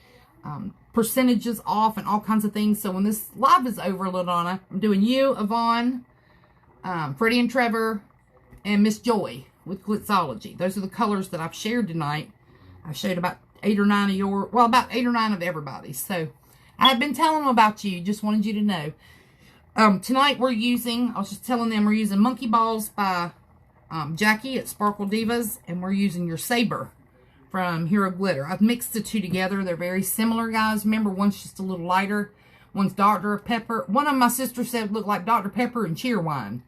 percentages off and all kinds of things. So when this live is over, LaDonna, I'm doing you, Yvonne, Freddie and Trevor, and Miss Joy with Glitzology. Those are the colors that I've shared tonight. I showed about 8 or 9 of about 8 or 9 of everybody's. So I have been telling them about you. Just wanted you to know. Tonight we're using, I was just telling them, we're using Monkey Balls by Jackie at Sparkle Divas, and we're using your Saber from Hero Glitter. I've mixed the two together. They're very similar, guys. Remember, one's just a little lighter. One's Dr. Pepper. One of my sisters said looked like Dr. Pepper and cheer wine.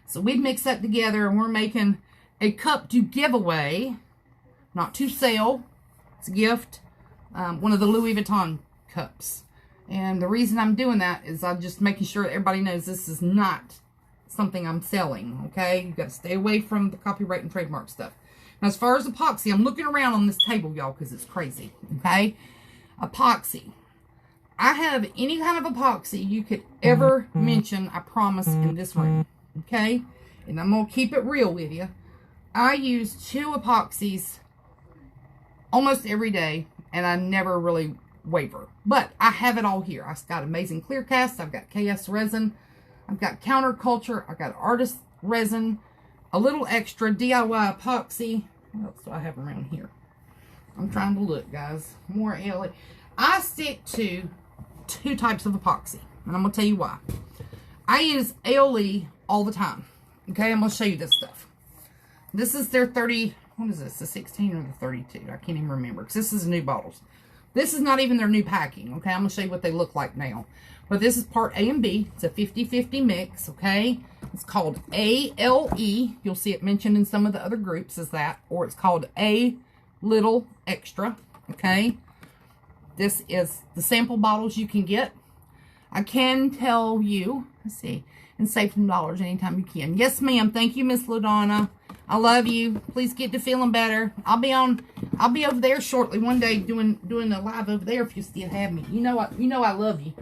So we mixed that together, and we're making a cup to give away, not to sell. It's a gift. One of the Louis Vuitton cups. And the reason I'm doing that is I'm just making sure that everybody knows this is not something I'm selling, okay? You've got to stay away from the copyright and trademark stuff. Now, as far as epoxy, I'm looking around on this table, y'all, because it's crazy, okay? Epoxy. I have any kind of epoxy you could ever mention, I promise, in this room, okay? And I'm going to keep it real with you. I use 2 epoxies almost every day, and I never really waver. But I have it all here. I've got Amazing Clear Cast. I've got KS Resin. I've got Counterculture. I've got Artist Resin. A little extra DIY epoxy. What else do I have around here? I'm trying to look, guys. More ALE. I stick to 2 types of epoxy. And I'm going to tell you why. I use ALE all the time. Okay, I'm going to show you this stuff. This is their 30... What is this? The 16 or the 32? I can't even remember. Because this is new bottles. This is not even their new packing. Okay, I'm going to show you what they look like now. But this is part A and B. It's a 50-50 mix, okay? It's called ALE. You'll see it mentioned in some of the other groups as that. Or it's called A Little Extra, okay? This is the sample bottles you can get. I can tell you, let's see, and save some dollars anytime you can. Yes, ma'am. Thank you, Miss LaDonna. I love you. Please get to feeling better. I'll be over there shortly one day doing a live over there if you still have me. You know I love you.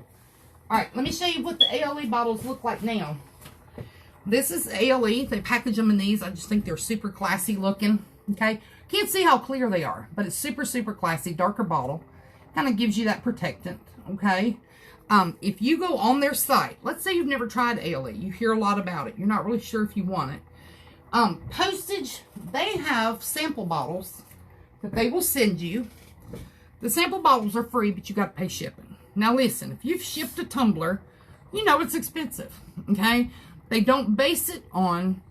All right, let me show you what the ALE bottles look like now. This is ALE. They package them in these. I just think they're super classy looking. Okay, can't see how clear they are, but it's super, super classy. Darker bottle. Kind of gives you that protectant. Okay. If you go on their site, let's say you've never tried ALE. You hear a lot about it. You're not really sure if you want it. Postage, they have sample bottles that they will send you. The sample bottles are free, but you got to pay shipping. Now listen, if you've shipped a tumbler, you know it's expensive, okay? They don't base it on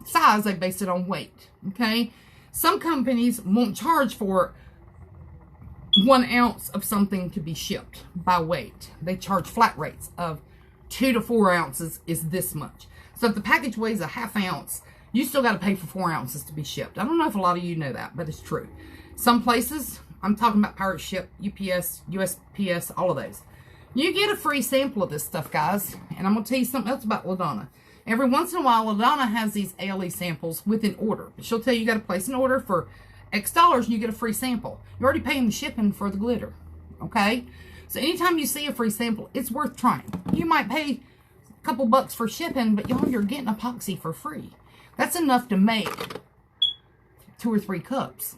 size, they base it on weight, okay? Some companies won't charge for 1 ounce of something to be shipped by weight. They charge flat rates of 2 to 4 ounces is this much. So if the package weighs a ½ ounce, you still got to pay for 4 ounces to be shipped. I don't know if a lot of you know that, but it's true. Some places, I'm talking about Pirate Ship, UPS, USPS, all of those. You get a free sample of this stuff, guys. And I'm going to tell you something else about LaDonna. Every once in a while, LaDonna has these ALE samples with an order. She'll tell you you got to place an order for X dollars and you get a free sample. You're already paying the shipping for the glitter. Okay? So anytime you see a free sample, it's worth trying. You might pay a couple bucks for shipping, but y'all, you're getting epoxy for free. That's enough to make 2 or 3 cups.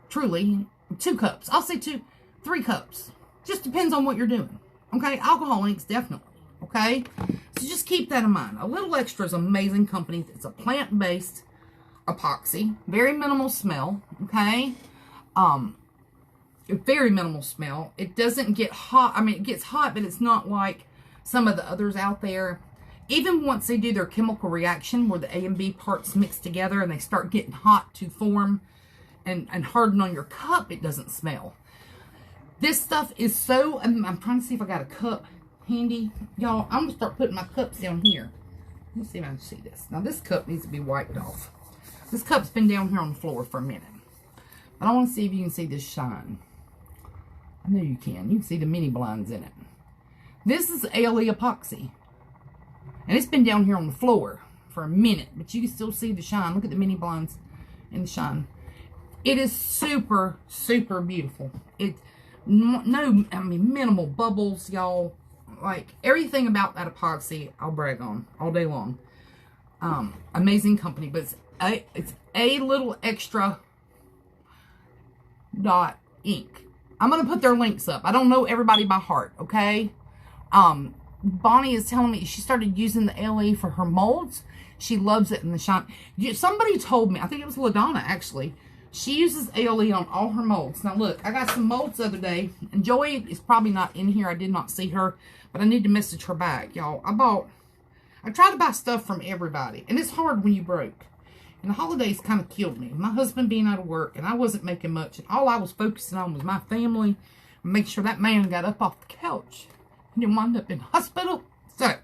Truly, 2 cups. I'll say 3 cups. Just depends on what you're doing. Okay? Alcohol inks, definitely. Okay? So just keep that in mind. A Little Extra is an amazing company. It's a plant-based epoxy. Very minimal smell. Okay? Very minimal smell. It doesn't get hot. I mean, it gets hot, but it's not like some of the others out there. Even once they do their chemical reaction where the A and B parts mix together and they start getting hot to form and harden on your cup, it doesn't smell. This stuff is so... I'm trying to see if I got a cup handy. Y'all, I'm going to start putting my cups down here. Let me see if I can see this. Now, this cup needs to be wiped off. This cup's been down here on the floor for a minute. But I want to see if you can see this shine. I know you can. You can see the mini blinds in it. This is ALE epoxy. And it's been down here on the floor for a minute. But you can still see the shine. Look at the mini blinds and the shine. It is super, super beautiful. It's minimal bubbles, y'all. Like, everything about that epoxy, I'll brag on all day long. Amazing company. But it's a little extra I'm going to put their links up. I don't know everybody by heart, okay? Bonnie is telling me she started using the LE for her molds. She loves it in the shine. Somebody told me, I think it was LaDonna actually, she uses ALE on all her molds. Now look, I got some molds the other day, and Joy is probably not in here. I did not see her, but I need to message her back, y'all. I try to buy stuff from everybody, and it's hard when you broke. And the holidays kind of killed me. My husband being out of work, and I wasn't making much, and all I was focusing on was my family, and make sure that man got up off the couch. He didn't wind up in the hospital. So,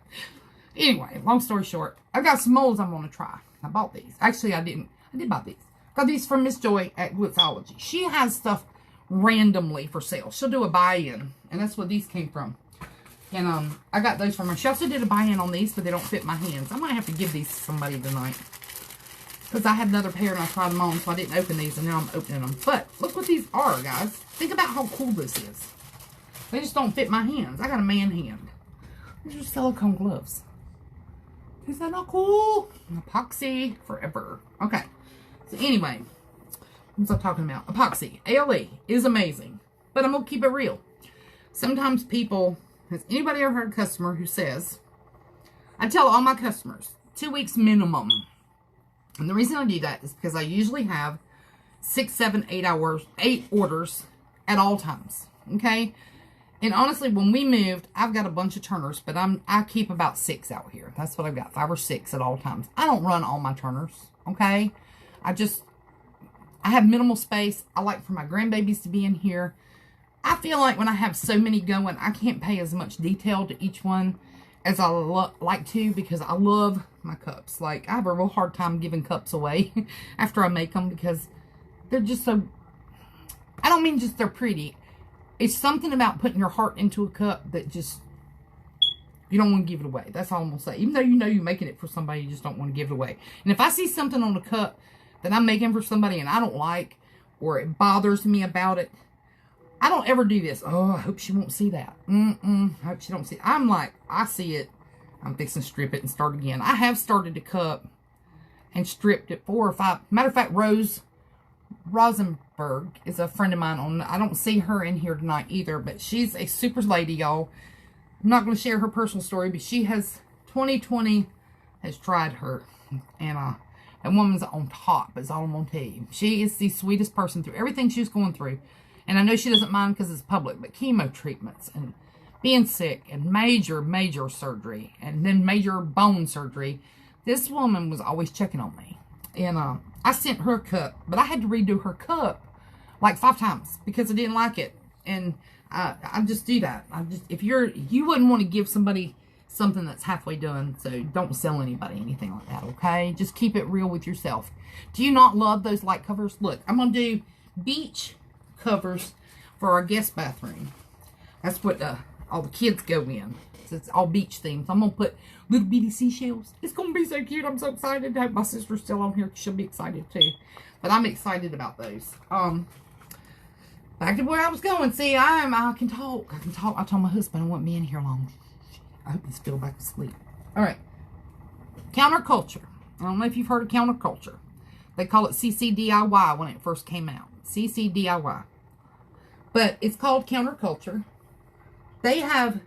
anyway, long story short, I got some molds I'm going to try. I bought these. Actually, I did buy these. Got these from Miss Joy at Glitzology. She has stuff randomly for sale. She'll do a buy-in, and that's where these came from. And I got those from her. She also did a buy-in on these, but they don't fit my hands. I might have to give these to somebody tonight. Because I had another pair and I tried them on, so I didn't open these, and now I'm opening them. But look what these are, guys. Think about how cool this is. They just don't fit my hands. I got a man hand. These are silicone gloves. Is that not cool? Epoxy forever. Okay. So anyway, what's I talking about? Epoxy. ALE is amazing. But I'm going to keep it real. Sometimes people, has anybody ever heard a customer who says, I tell all my customers, 2 weeks minimum. And the reason I do that is because I usually have 6, 7, 8 orders at all times. Okay? And honestly, when we moved, I've got a bunch of turners, but I keep about 6 out here. That's what I've got, 5 or 6 at all times. I don't run all my turners, okay? I have minimal space. I like for my grandbabies to be in here. I feel like when I have so many going, I can't pay as much detail to each one as I like to, because I love my cups. Like, I have a real hard time giving cups away after I make them, because they're just so, I don't mean just they're pretty. It's something about putting your heart into a cup that just, you don't want to give it away. That's all I'm going to say. Even though you know you're making it for somebody, you just don't want to give it away. And if I see something on the cup that I'm making for somebody and I don't like, or it bothers me about it, I don't ever do this. Oh, I hope she won't see that. I hope she don't see it. I'm like, I see it. I'm fixing to strip it and start again. I have started a cup and stripped it 4 or 5. Matter of fact, Rose Rosenberg is a friend of mine. I don't see her in here tonight either, but she's a super lady, y'all. I'm not going to share her personal story, but she has, 2020 has tried her, and that woman's on top, is all I'm going to tell you. She is the sweetest person through everything she's going through, and I know she doesn't mind because it's public, but chemo treatments, and being sick, and major surgery, and then major bone surgery, this woman was always checking on me. And I sent her a cup, but I had to redo her cup like 5 times because I didn't like it. And I just do that. If you wouldn't want to give somebody something that's halfway done, so don't sell anybody anything like that, okay? Just keep it real with yourself. Do you not love those light covers? Look, I'm going to do beach covers for our guest bathroom. That's what all the kids go in. So it's all beach themed. So I'm going to put little bitty seashells. It's going to be so cute. I'm so excited. I hope my sister's still on here. She'll be excited too. But I'm excited about those. Back to where I was going. See, I can talk. I told my husband I won't be in here long. I hope he's still back asleep. Alright. Counterculture. I don't know if you've heard of counterculture. They call it CCDIY when it first came out. CCDIY. But it's called counterculture. They have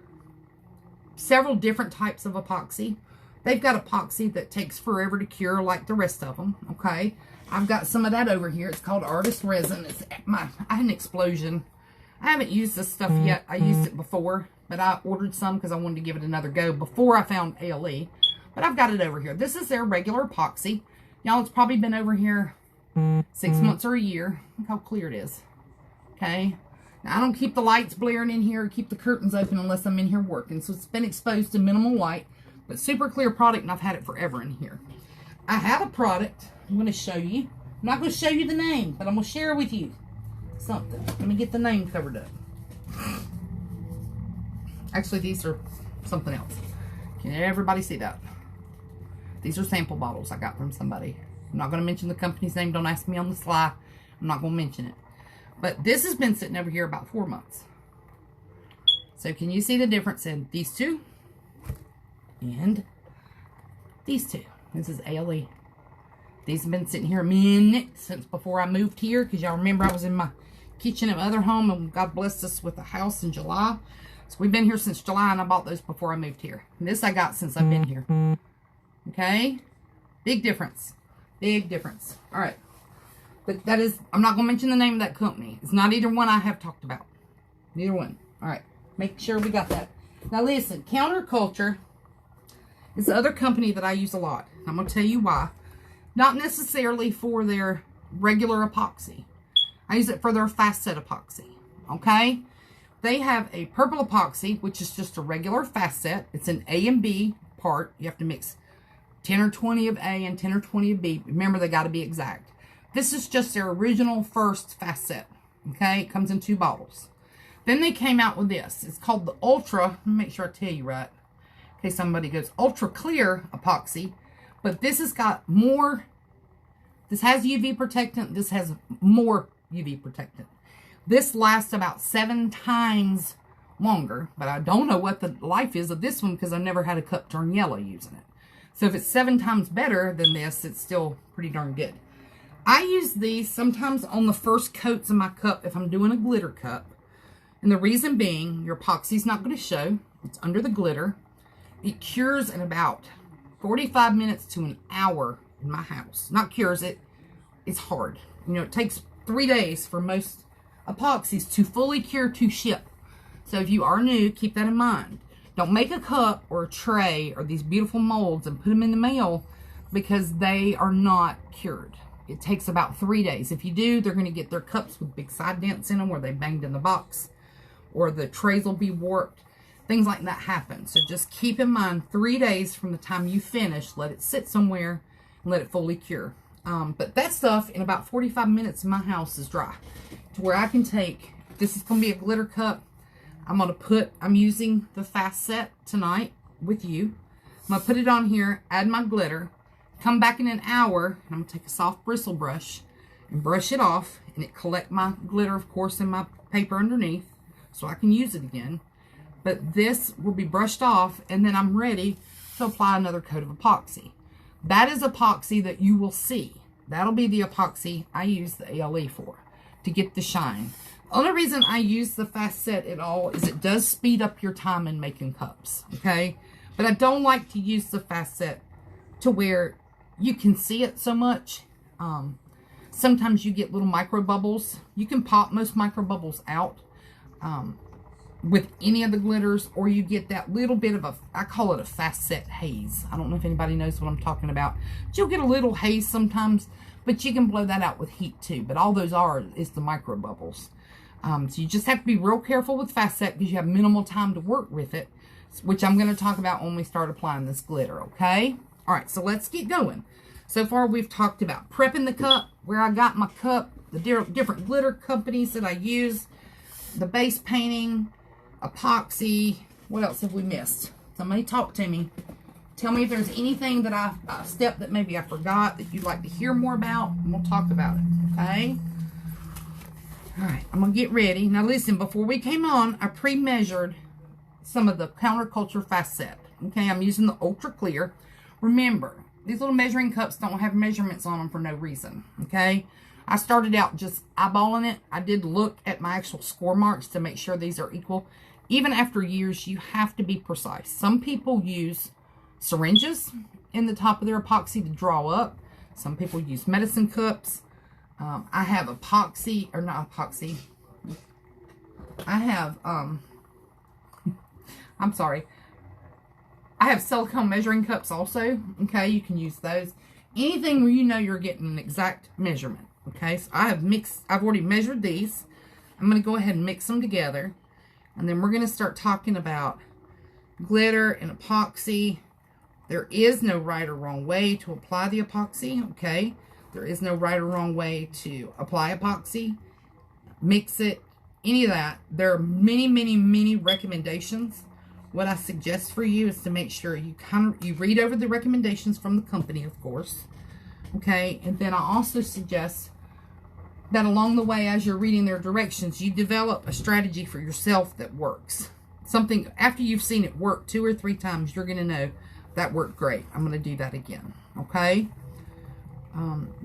several different types of epoxy. They've got epoxy that takes forever to cure like the rest of them, okay? I've got some of that over here. It's called Artist Resin. I had an explosion. I haven't used this stuff yet. I used it before, but I ordered some because I wanted to give it another go before I found ALE. But I've got it over here. This is their regular epoxy. Y'all, it's probably been over here 6 months or a year. Look how clear it is. Okay? Now, I don't keep the lights blaring in here or keep the curtains open unless I'm in here working. So it's been exposed to minimal light, but super clear product, and I've had it forever in here. I have a product I'm going to show you. I'm not going to show you the name, but I'm going to share with you something. Let me get the name covered up. Actually, these are something else. Can everybody see that? These are sample bottles I got from somebody. I'm not going to mention the company's name. Don't ask me on the sly. I'm not going to mention it. But this has been sitting over here about 4 months. So can you see the difference in these two and these two? This is ALE. These have been sitting here a minute since before I moved here, because y'all remember I was in my kitchen at my other home, and God blessed us with a house in July. So we've been here since July, and I bought those before I moved here. And this I got since I've been here. Okay? Big difference. Big difference. All right. But that is, I'm not going to mention the name of that company. It's not either one I have talked about. Neither one. All right. Make sure we got that. Now listen, Counterculture is the other company that I use a lot. I'm going to tell you why. Not necessarily for their regular epoxy. I use it for their fast set epoxy. Okay? They have a purple epoxy, which is just a regular fast set. It's an A and B part. You have to mix 10 or 20 of A and 10 or 20 of B. Remember, they got to be exact. This is just their original first fast set. Okay? It comes in 2 bottles. Then they came out with this. It's called the Ultra. Let me make sure I tell you right. In case somebody goes, Ultra Clear Epoxy. But this has got more. This has UV protectant. This has more UV protectant. This lasts about 7 times longer. But I don't know what the life is of this one because I've never had a cup turn yellow using it. So if it's 7 times better than this, it's still pretty darn good. I use these sometimes on the first coats of my cup if I'm doing a glitter cup. And the reason being, your epoxy's not going to show. It's under the glitter. It cures in about 45 minutes to an hour in my house. Not cures, it's hard. You know, it takes 3 days for most epoxies to fully cure to ship. So if you are new, keep that in mind. Don't make a cup or a tray or these beautiful molds and put them in the mail because they are not cured. It takes about 3 days. If you do, they're going to get their cups with big side dents in them where they banged in the box. Or the trays will be warped. Things like that happen. So just keep in mind 3 days from the time you finish. Let it sit somewhere and let it fully cure. But that stuff in about 45 minutes in my house is dry. To where I can take, this is going to be a glitter cup. I'm using the fast set tonight with you. I'm going to put it on here, add my glitter, come back in an hour, and I'm going to take a soft bristle brush and brush it off, and it collect my glitter, of course, in my paper underneath, so I can use it again. But this will be brushed off, and then I'm ready to apply another coat of epoxy. That is epoxy that you will see. That'll be the epoxy I use the ALE for, to get the shine. The only reason I use the fast set at all is it does speed up your time in making cups, okay? But I don't like to use the fast set to where you can see it so much. Sometimes you get little micro bubbles. You can pop most micro bubbles out with any of the glitters, or you get that little bit of I call it a fast set haze. I don't know if anybody knows what I'm talking about. But you'll get a little haze sometimes, but you can blow that out with heat too. But all those is the micro bubbles. So you just have to be real careful with fast set because you have minimal time to work with it, which I'm going to talk about when we start applying this glitter, okay? All right, so let's get going. So far, we've talked about prepping the cup, where I got my cup, the different glitter companies that I use, the base painting, epoxy. What else have we missed? Somebody talk to me. Tell me if there's anything that a step that maybe I forgot that you'd like to hear more about, and we'll talk about it, okay? All right, I'm going to get ready. Now, listen, before we came on, I pre-measured some of the Counterculture Fast Set. Okay, I'm using the Ultra Clear. Remember, these little measuring cups don't have measurements on them for no reason, okay? I started out just eyeballing it. I did look at my actual score marks to make sure these are equal. Even after years, you have to be precise. Some people use syringes in the top of their epoxy to draw up. Some people use medicine cups. I have epoxy, or not epoxy. I have, I'm sorry. I have silicone measuring cups also. Okay, you can use those. Anything where you know you're getting an exact measurement. Okay, so I've already measured these. I'm going to go ahead and mix them together. And then we're going to start talking about glitter and epoxy. There is no right or wrong way to apply the epoxy, okay? There is no right or wrong way to apply epoxy, mix it, any of that. There are many, many, many recommendations. What I suggest for you is to make sure you read over the recommendations from the company, of course, okay? And then I also suggest that along the way, as you're reading their directions, you develop a strategy for yourself that works. Something, after you've seen it work 2 or 3 times, you're going to know that worked great. I'm going to do that again, okay?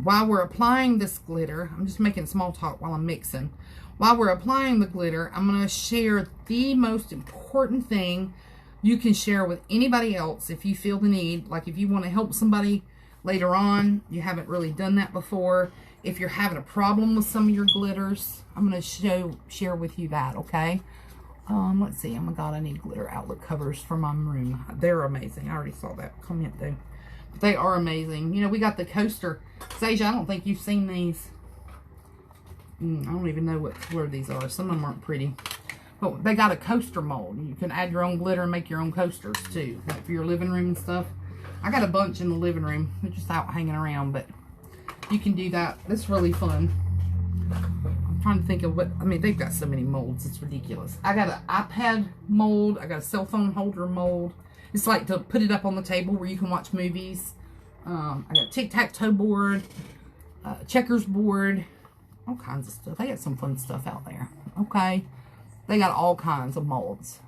while we're applying this glitter, I'm just making small talk while I'm mixing. While we're applying the glitter, I'm going to share the most important thing you can share with anybody else if you feel the need. Like if you want to help somebody later on, you haven't really done that before. If you're having a problem with some of your glitters, I'm going to share with you that, okay? Let's see. Oh my God, I need glitter outlet covers for my room. They're amazing. I already saw that comment though. But they are amazing. You know, we got the coaster. Saja, I don't think you've seen these. I don't even know what color these are. Some of them aren't pretty. But they got a coaster mold. You can add your own glitter and make your own coasters too. Like for your living room and stuff. I got a bunch in the living room. They're just out hanging around. But you can do that. It's really fun. I'm trying to think of what... I mean, they've got so many molds. It's ridiculous. I got an iPad mold. I got a cell phone holder mold. It's like to put it up on the table where you can watch movies. I got a tic-tac-toe board. Checkers board. All kinds of stuff. They got some fun stuff out there. Okay. They got all kinds of molds.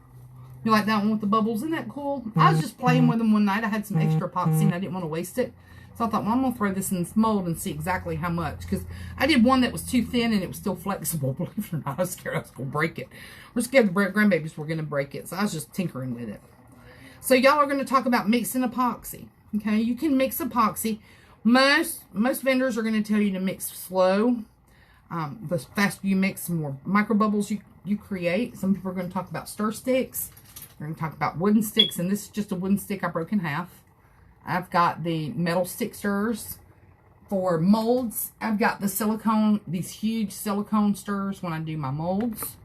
You like that one with the bubbles? Isn't that cool? I was just playing with them one night. I had some extra epoxy and I didn't want to waste it. So I thought, well, I'm going to throw this in this mold and see exactly how much. Because I did one that was too thin and it was still flexible. Believe it or not, I was scared I was going to break it. We're scared the grandbabies were going to break it. So I was just tinkering with it. So y'all are going to talk about mixing epoxy. Okay, you can mix epoxy. Most vendors are going to tell you to mix slow. The faster you mix, the more micro bubbles you create. Some people are going to talk about stir sticks. We're going to talk about wooden sticks, and this is just a wooden stick I broke in half. I've got the metal stick stirrers for molds. I've got the silicone, these huge silicone stirrers when I do my molds.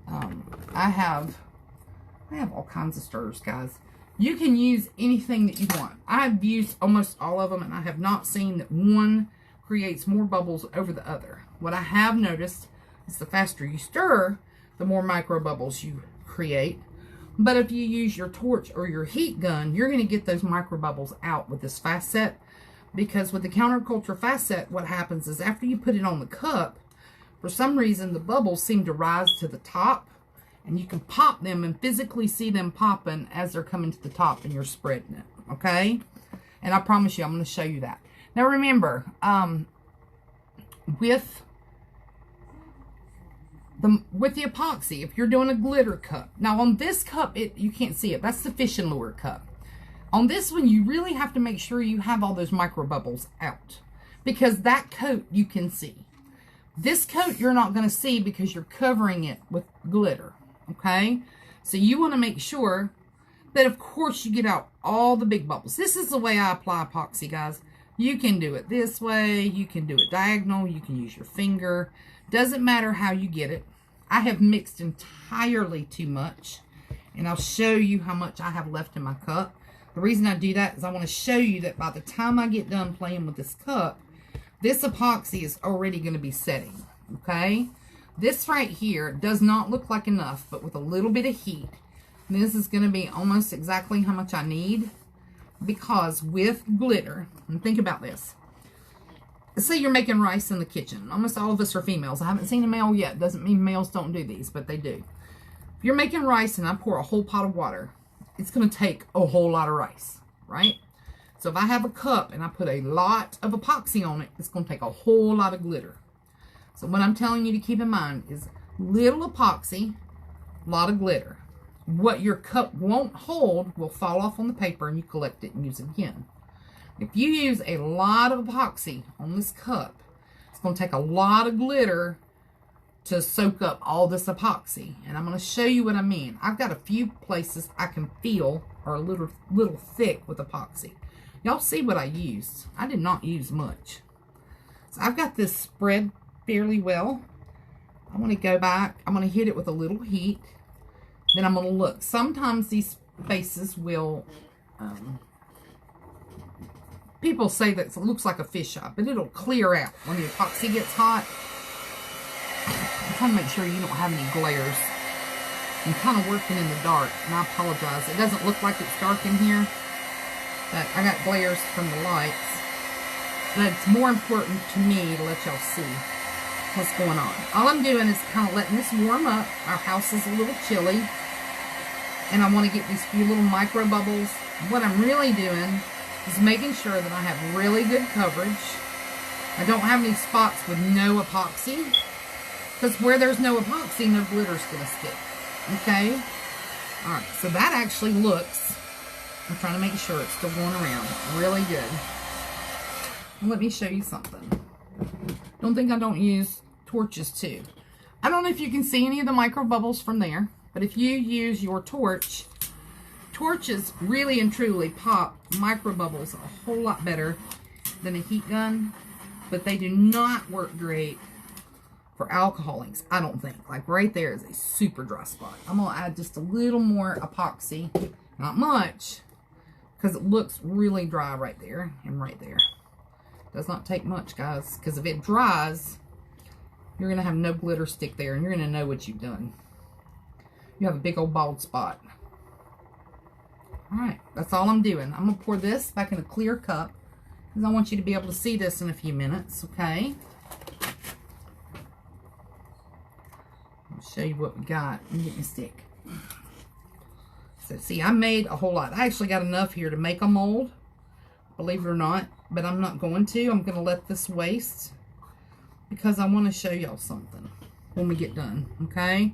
I have all kinds of stirrers, guys. You can use anything that you want. I've used almost all of them, and I have not seen that one creates more bubbles over the other. What I have noticed is the faster you stir, the more micro bubbles you create. But if you use your torch or your heat gun, you're going to get those micro bubbles out with this fast set. Because with the counterculture fast set, what happens is after you put it on the cup, for some reason the bubbles seem to rise to the top. And you can pop them and physically see them popping as they're coming to the top and you're spreading it. Okay? And I promise you, I'm going to show you that. Now remember, with the epoxy, if you're doing a glitter cup. Now on this cup, you can't see it. That's the fish and lure cup. On this one, you really have to make sure you have all those micro bubbles out. Because that coat you can see. This coat you're not going to see because you're covering it with glitter. Okay? So you want to make sure that, of course, you get out all the big bubbles. This is the way I apply epoxy, guys. You can do it this way. You can do it diagonal. You can use your finger. Doesn't matter how you get it. I have mixed entirely too much. And I'll show you how much I have left in my cup. The reason I do that is I want to show you that by the time I get done playing with this cup, this epoxy is already going to be setting. Okay? This right here does not look like enough, but with a little bit of heat, this is going to be almost exactly how much I need. Because with glitter, and think about this. Let's say you're making rice in the kitchen. Almost all of us are females. I haven't seen a male yet. Doesn't mean males don't do these, but they do. If you're making rice and I pour a whole pot of water, it's going to take a whole lot of rice, right? So if I have a cup and I put a lot of epoxy on it, it's going to take a whole lot of glitter. So what I'm telling you to keep in mind is little epoxy, a lot of glitter. What your cup won't hold will fall off on the paper and you collect it and use it again. If you use a lot of epoxy on this cup, it's going to take a lot of glitter to soak up all this epoxy. And I'm going to show you what I mean. I've got a few places I can feel are a little thick with epoxy. Y'all see what I used. I did not use much. So I've got this spread fairly well. I want to go back. I'm going to hit it with a little heat. Then I'm going to look. Sometimes these spaces will, people say that it looks like a fish eye, but it'll clear out when the epoxy gets hot. I'm trying to make sure you don't have any glares. I'm kind of working in the dark, and I apologize. It doesn't look like it's dark in here, but I got glares from the lights. But it's more important to me to let y'all see what's going on. All I'm doing is kind of letting this warm up. Our house is a little chilly, and I want to get these few little micro bubbles. What I'm really doing is making sure that I have really good coverage I don't have any spots with no epoxy, because where there's no epoxy, no glitter's going to stick. Okay? Alright, so that actually looks, I'm trying to make sure it's still going around, really good. Let me show you something. Don't think I don't use torches too. I don't know if you can see any of the micro bubbles from there, but if you use your torch, torches really and truly pop micro bubbles a whole lot better than a heat gun, but they do not work great for alcohol inks, I don't think. Like right there is a super dry spot. I'm going to add just a little more epoxy, not much, because it looks really dry right there and right there. Does not take much, guys, because if it dries, you're going to have no glitter stick there, and you're going to know what you've done. You have a big old bald spot. Alright, that's all I'm doing. I'm going to pour this back in a clear cup, because I want you to be able to see this in a few minutes, okay? I'll show you what we got. Let me get my stick. So, see, I made a whole lot. I actually got enough here to make a mold, believe it or not, but I'm not going to. I'm going to let this waste, because I want to show y'all something when we get done, okay?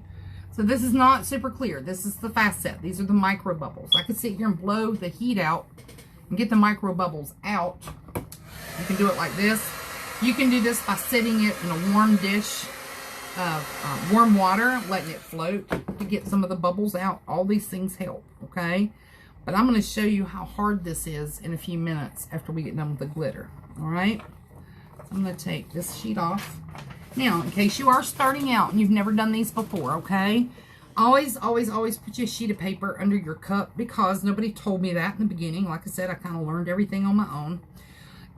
So this is not super clear. This is the fast set. These are the micro bubbles. I could sit here and blow the heat out and get the micro bubbles out. You can do it like this. You can do this by setting it in a warm dish of warm water, letting it float to get some of the bubbles out. All these things help, okay? But I'm going to show you how hard this is in a few minutes after we get done with the glitter, all right? So I'm going to take this sheet off. Now, in case you are starting out and you've never done these before, okay? Always, always, always put your sheet of paper under your cup, because nobody told me that in the beginning. Like I said, I kind of learned everything on my own.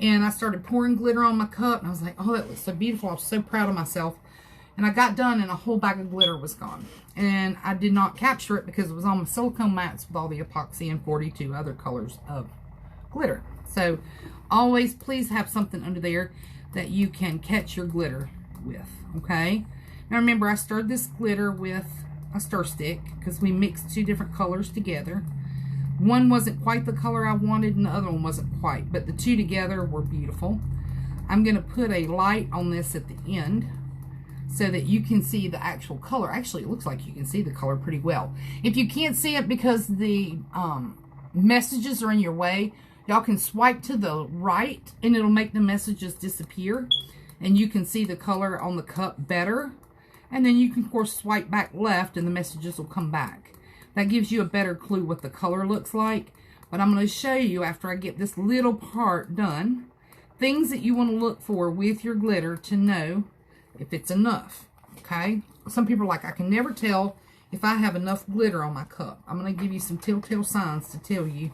And I started pouring glitter on my cup, and I was like, oh, that looks so beautiful. I was so proud of myself. And I got done, and a whole bag of glitter was gone. And I did not capture it because it was on my silicone mats with all the epoxy and 42 other colors of glitter. So, always please have something under there that you can catch your glitter with, okay? Now remember, I stirred this glitter with a stir stick because we mixed two different colors together. One wasn't quite the color I wanted and the other one wasn't quite, but the two together were beautiful. I'm going to put a light on this at the end so that you can see the actual color. Actually, it looks like you can see the color pretty well. If you can't see it because the messages are in your way, y'all can swipe to the right and it'll make the messages disappear. And you can see the color on the cup better. And then you can, of course, swipe back left and the messages will come back. That gives you a better clue what the color looks like. But I'm going to show you, after I get this little part done, things that you want to look for with your glitter to know if it's enough. Okay? Some people are like, I can never tell if I have enough glitter on my cup. I'm going to give you some telltale signs to tell you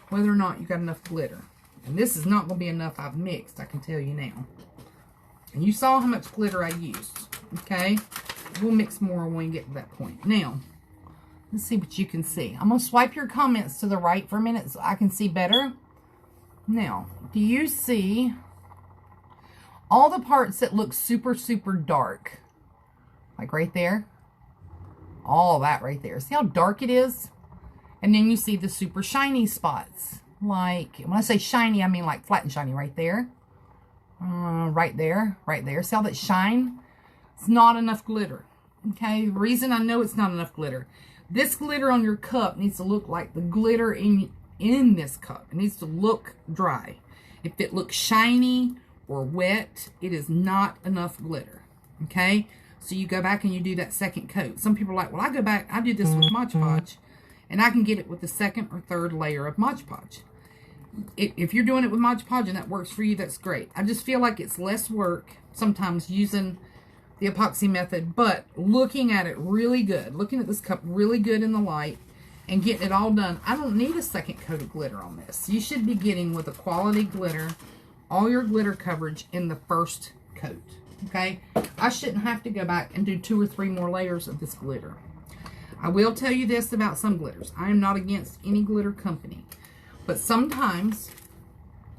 whether or not you got enough glitter. And this is not going to be enough I've mixed, I can tell you now. And you saw how much glitter I used, okay? We'll mix more when we get to that point. Now, let's see what you can see. I'm going to swipe your comments to the right for a minute so I can see better. Now, do you see all the parts that look super, super dark? Like right there? All that right there. See how dark it is? And then you see the super shiny spots. Like, when I say shiny, I mean like flat and shiny right there. Right there, right there. See how that shine? It's not enough glitter. Okay, the reason I know it's not enough glitter. This glitter on your cup needs to look like the glitter in this cup. It needs to look dry. If it looks shiny or wet, it is not enough glitter. Okay, so you go back and you do that second coat. Some people are like, well, I go back, I do this with Mod Podge, and I can get it with the second or third layer of Mod Podge. If you're doing it with Mod Podge and that works for you, that's great. I just feel like it's less work sometimes using the epoxy method, but looking at it really good, looking at this cup really good in the light and getting it all done. I don't need a second coat of glitter on this. You should be getting, with a quality glitter, all your glitter coverage in the first coat, okay? I shouldn't have to go back and do 2 or 3 more layers of this glitter. I will tell you this about some glitters. I am not against any glitter company. But sometimes,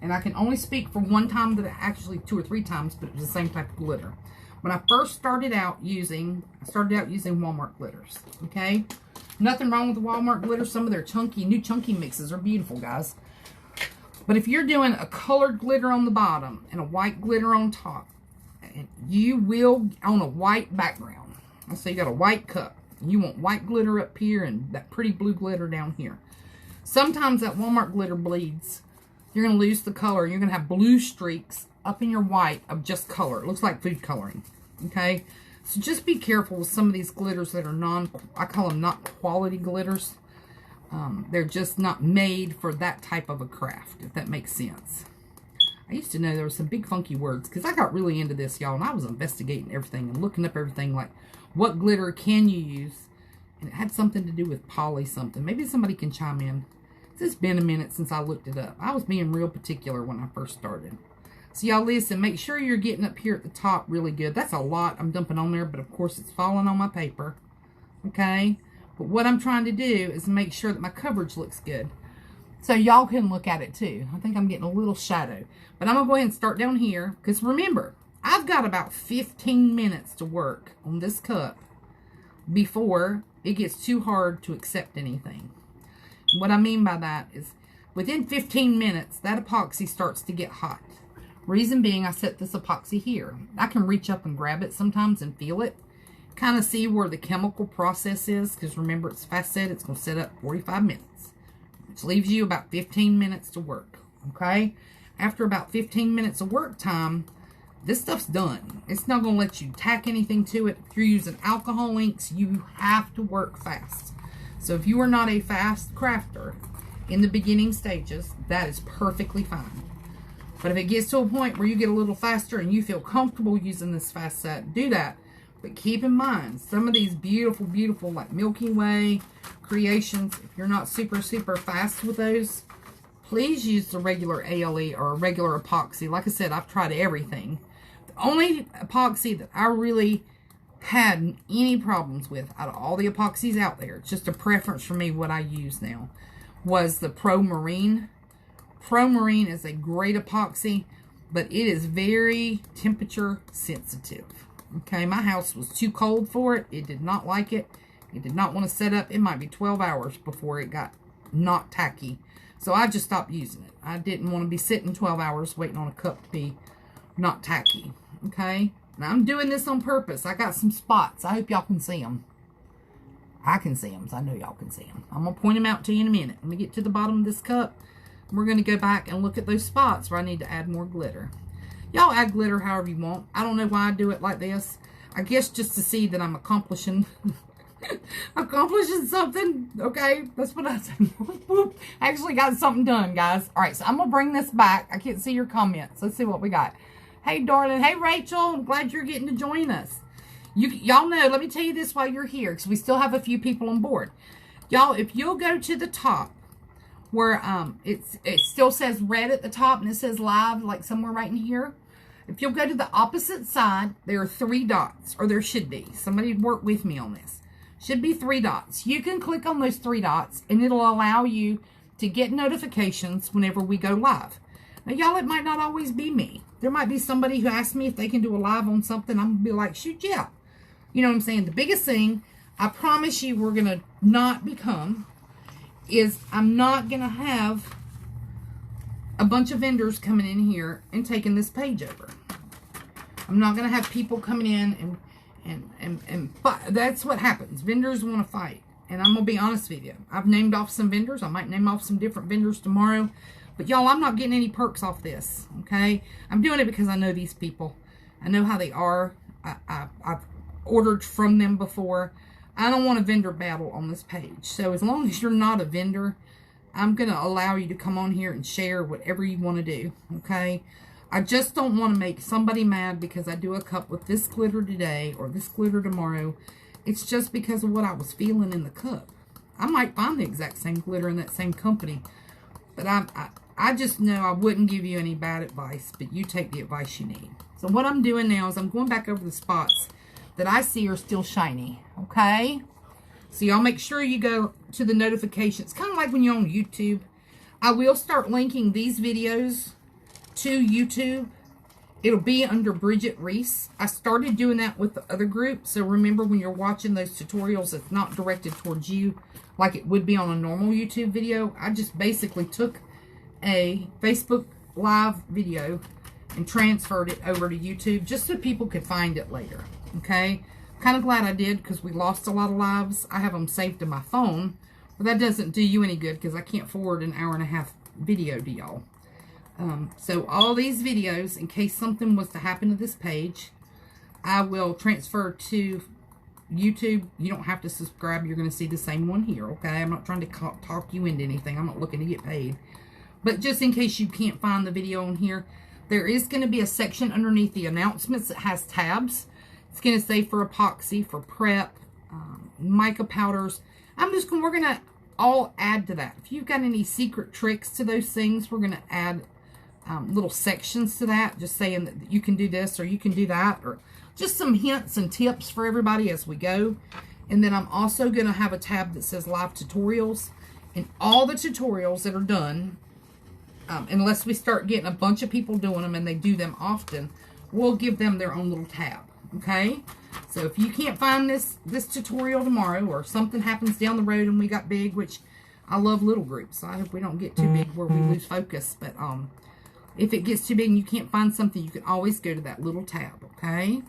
and I can only speak for one time, that actually 2 or 3 times, but it was the same type of glitter. When I first started out using, Walmart glitters, okay? Nothing wrong with the Walmart glitter. Some of their new chunky mixes are beautiful, guys. But if you're doing a colored glitter on the bottom and a white glitter on top, you will, on a white background, let's say you got a white cup, you want white glitter up here and that pretty blue glitter down here. Sometimes that Walmart glitter bleeds. You're going to lose the color. You're going to have blue streaks up in your white of just color. It looks like food coloring. Okay? So just be careful with some of these glitters that are I call them not quality glitters. They're just not made for that type of a craft, if that makes sense. I used to know there were some big funky words because I got really into this, y'all, and I was investigating everything and looking up everything like what glitter can you use, and it had something to do with poly something. Maybe somebody can chime in. It's been a minute since I looked it up. I was being real particular when I first started. So y'all listen, make sure you're getting up here at the top really good. That's a lot I'm dumping on there, but of course it's falling on my paper. Okay? But what I'm trying to do is make sure that my coverage looks good. So y'all can look at it too. I think I'm getting a little shadow. But I'm going to go ahead and start down here. Because remember, I've got about 15 minutes to work on this cup before it gets too hard to accept anything. What I mean by that is within 15 minutes, that epoxy starts to get hot. Reason being, I set this epoxy here. I can reach up and grab it sometimes and feel it. Kind of see where the chemical process is, because remember, it's fast set. It's going to set up 45 minutes, which leaves you about 15 minutes to work, okay? After about 15 minutes of work time, this stuff's done. It's not going to let you tack anything to it. If you're using alcohol inks, you have to work fast. So if you are not a fast crafter in the beginning stages, that is perfectly fine. But if it gets to a point where you get a little faster and you feel comfortable using this fast set, do that. But keep in mind, some of these beautiful, beautiful, like Milky Way creations, if you're not super, super fast with those, please use the regular ALE or a regular epoxy. Like I said, I've tried everything. The only epoxy that I really had any problems with out of all the epoxies out there, it's just a preference for me what I use now, was the Pro Marine. Pro Marine is a great epoxy, but it is very temperature sensitive. Okay, my house was too cold for it. It did not like it. It did not want to set up. It might be 12 hours before it got not tacky. So I just stopped using it. I didn't want to be sitting 12 hours waiting on a cup to be not tacky. Okay, now I'm doing this on purpose. I got some spots. I hope y'all can see them. I can see them, so I know y'all can see them. I'm going to point them out to you in a minute. Let me get to the bottom of this cup. We're going to go back and look at those spots where I need to add more glitter. Y'all add glitter however you want. I don't know why I do it like this. I guess just to see that I'm accomplishing something. Okay, that's what I said. Actually got something done, guys. All right, so I'm going to bring this back. I can't see your comments. Let's see what we got. Hey, darling. Hey, Rachel. I'm glad you're getting to join us. Y'all know, let me tell you this while you're here, because we still have a few people on board. Y'all, if you'll go to the top, where it still says red at the top and it says live, like somewhere right in here. If you'll go to the opposite side, there are 3 dots, or there should be. Somebody work with me on this. Should be 3 dots. You can click on those 3 dots and it'll allow you to get notifications whenever we go live. Now, y'all, it might not always be me. There might be somebody who asks me if they can do a live on something. I'm going to be like, shoot, yeah. You know what I'm saying? The biggest thing, I promise you we're going to not become, is I'm not going to have a bunch of vendors coming in here and taking this page over. I'm not going to have people coming in and that's what happens. Vendors want to fight. And I'm going to be honest with you. I've named off some vendors. I might name off some different vendors tomorrow. But y'all, I'm not getting any perks off this. Okay? I'm doing it because I know these people. I know how they are. I've ordered from them before. I don't want a vendor battle on this page. So as long as you're not a vendor, I'm going to allow you to come on here and share whatever you want to do. Okay? I just don't want to make somebody mad because I do a cup with this glitter today or this glitter tomorrow. It's just because of what I was feeling in the cup. I might find the exact same glitter in that same company. But I just know I wouldn't give you any bad advice, but you take the advice you need. So what I'm doing now is I'm going back over the spots that I see are still shiny. Okay? So y'all make sure you go to the notifications. Kind of like when you're on YouTube. I will start linking these videos to YouTube. It'll be under Bridget Reese. I started doing that with the other group. So remember, when you're watching those tutorials, it's not directed towards you like it would be on a normal YouTube video. I just basically took a Facebook Live video and transferred it over to YouTube just so people could find it later. Okay? Kind of glad I did because we lost a lot of lives. I have them saved to my phone, but that doesn't do you any good because I can't forward an hour-and-a-half video to y'all. So all these videos, in case something was to happen to this page, I will transfer to YouTube. You don't have to subscribe. You're going to see the same one here, okay? I'm not trying to talk you into anything. I'm not looking to get paid. But just in case you can't find the video on here, there is going to be a section underneath the announcements that has tabs. It's going to say for epoxy, for prep, mica powders. We're going to all add to that. If you've got any secret tricks to those things, we're going to add little sections to that, just saying that you can do this or you can do that, or just some hints and tips for everybody as we go. And then I'm also going to have a tab that says live tutorials, and all the tutorials that are done, unless we start getting a bunch of people doing them and they do them often, we'll give them their own little tab. Okay, so if you can't find this tutorial tomorrow, or something happens down the road and we got big, which I love little groups, so I hope we don't get too big where we lose focus, but if it gets too big and you can't find something, you can always go to that little tab. Okay,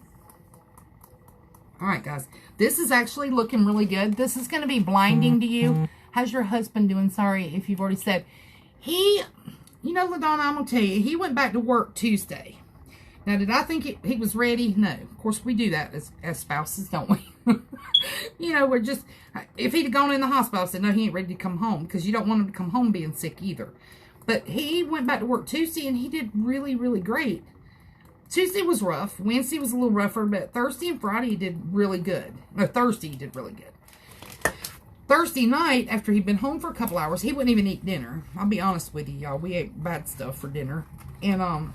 all right guys, this is actually looking really good. This is going to be blinding to you. How's your husband doing? Sorry if you've already said. You know, LaDonna, I'm going to tell you, he went back to work Tuesday. Now, did I think he was ready? No. Of course, we do that as spouses, don't we? You know, we're just, if he'd have gone in the hospital, I said, no, he ain't ready to come home, because you don't want him to come home being sick either. But he went back to work Tuesday, and he did really, really great. Tuesday was rough. Wednesday was a little rougher, but Thursday and Friday he did really good. No, Thursday he did really good. Thursday night, after he'd been home for a couple hours, he wouldn't even eat dinner. I'll be honest with you, y'all. We ate bad stuff for dinner. And,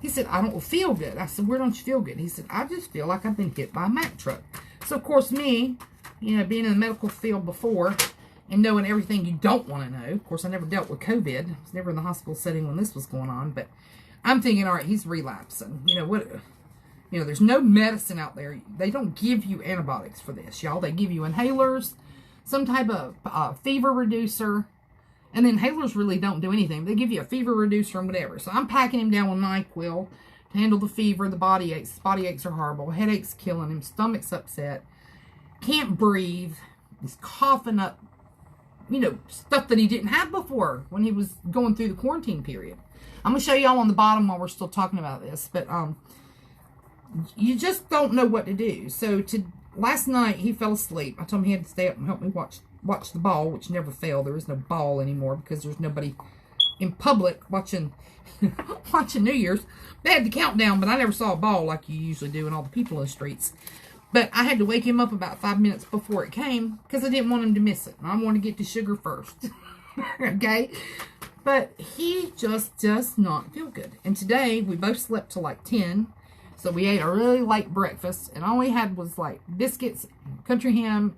he said, I don't feel good. I said, where don't you feel good? He said, I just feel like I've been hit by a Mack truck. So, of course, me, you know, being in the medical field before and knowing everything you don't want to know. Of course, I never dealt with COVID. I was never in the hospital setting when this was going on. But I'm thinking, all right, he's relapsing. You know, there's no medicine out there. They don't give you antibiotics for this, y'all. They give you inhalers, some type of fever reducer. And the inhalers really don't do anything. They give you a fever reducer and whatever. So I'm packing him down with NyQuil to handle the fever, the body aches. His body aches are horrible. Headaches killing him. Stomach's upset. Can't breathe. He's coughing up, you know, stuff that he didn't have before when he was going through the quarantine period. I'm going to show y'all on the bottom while we're still talking about this. But you just don't know what to do. So last night he fell asleep. I told him he had to stay up and help me watch the ball, which never failed. There is no ball anymore because there's nobody in public watching New Year's. They had the countdown, but I never saw a ball like you usually do and all the people in the streets. But I had to wake him up about 5 minutes before it came because I didn't want him to miss it. I wanted to get to sugar first. Okay? But he just does not feel good. And today, we both slept till like 10. So we ate a really light breakfast. And all we had was like biscuits, country ham,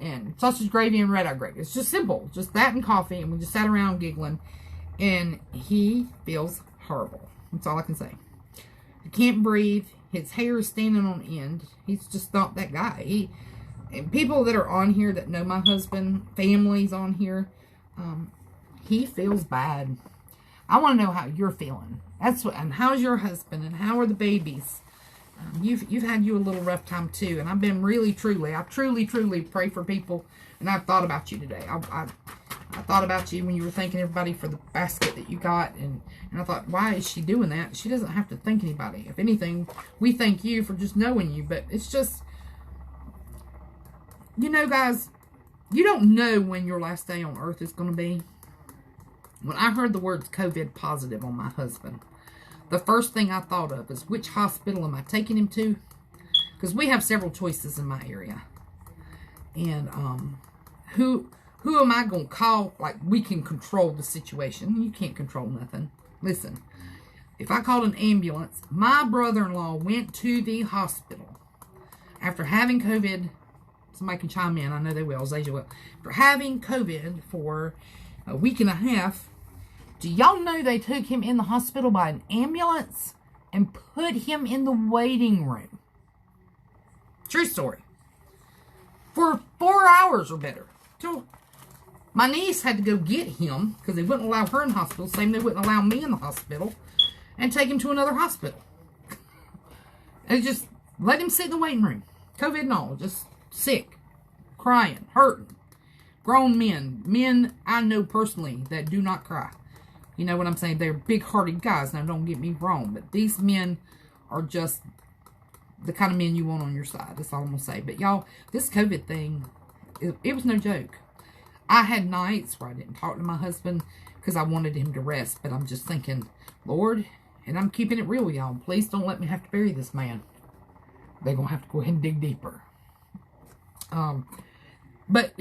and sausage gravy and red-eye gravy. It's just simple. Just that and coffee. And we just sat around giggling. And he feels horrible. That's all I can say. He can't breathe. His hair is standing on end. He's just not that guy. And people that are on here that know my husband, families on here, he feels bad. I want to know how you're feeling. And how's your husband? And how are the babies? You've had you a little rough time too, and I've been I truly pray for people, and I've thought about you today. I thought about you when you were thanking everybody for the basket that you got, and I thought, why is she doing that? She doesn't have to thank anybody. If anything, we thank you for just knowing you, but it's just, you know, guys, you don't know when your last day on earth is going to be. When I heard the words COVID positive on my husband, the first thing I thought of is, which hospital am I taking him to? Because we have several choices in my area. And who am I going to call? Like, we can control the situation. You can't control nothing. Listen, if I called an ambulance, my brother-in-law went to the hospital after having COVID. Somebody can chime in. I know they will. Zasia will. After having COVID for a week and a half, do y'all know they took him in the hospital by an ambulance and put him in the waiting room? True story. For 4 hours or better. My niece had to go get him because they wouldn't allow her in the hospital. Same, they wouldn't allow me in the hospital. And take him to another hospital. And just let him sit in the waiting room. COVID and all. Just sick. Crying. Hurting. Grown men. Men I know personally that do not cry. You know what I'm saying? They're big-hearted guys. Now, don't get me wrong. But these men are just the kind of men you want on your side. That's all I'm going to say. But, y'all, this COVID thing, it was no joke. I had nights where I didn't talk to my husband because I wanted him to rest. But I'm just thinking, Lord, and I'm keeping it real, y'all. Please don't let me have to bury this man. They're going to have to go ahead and dig deeper. But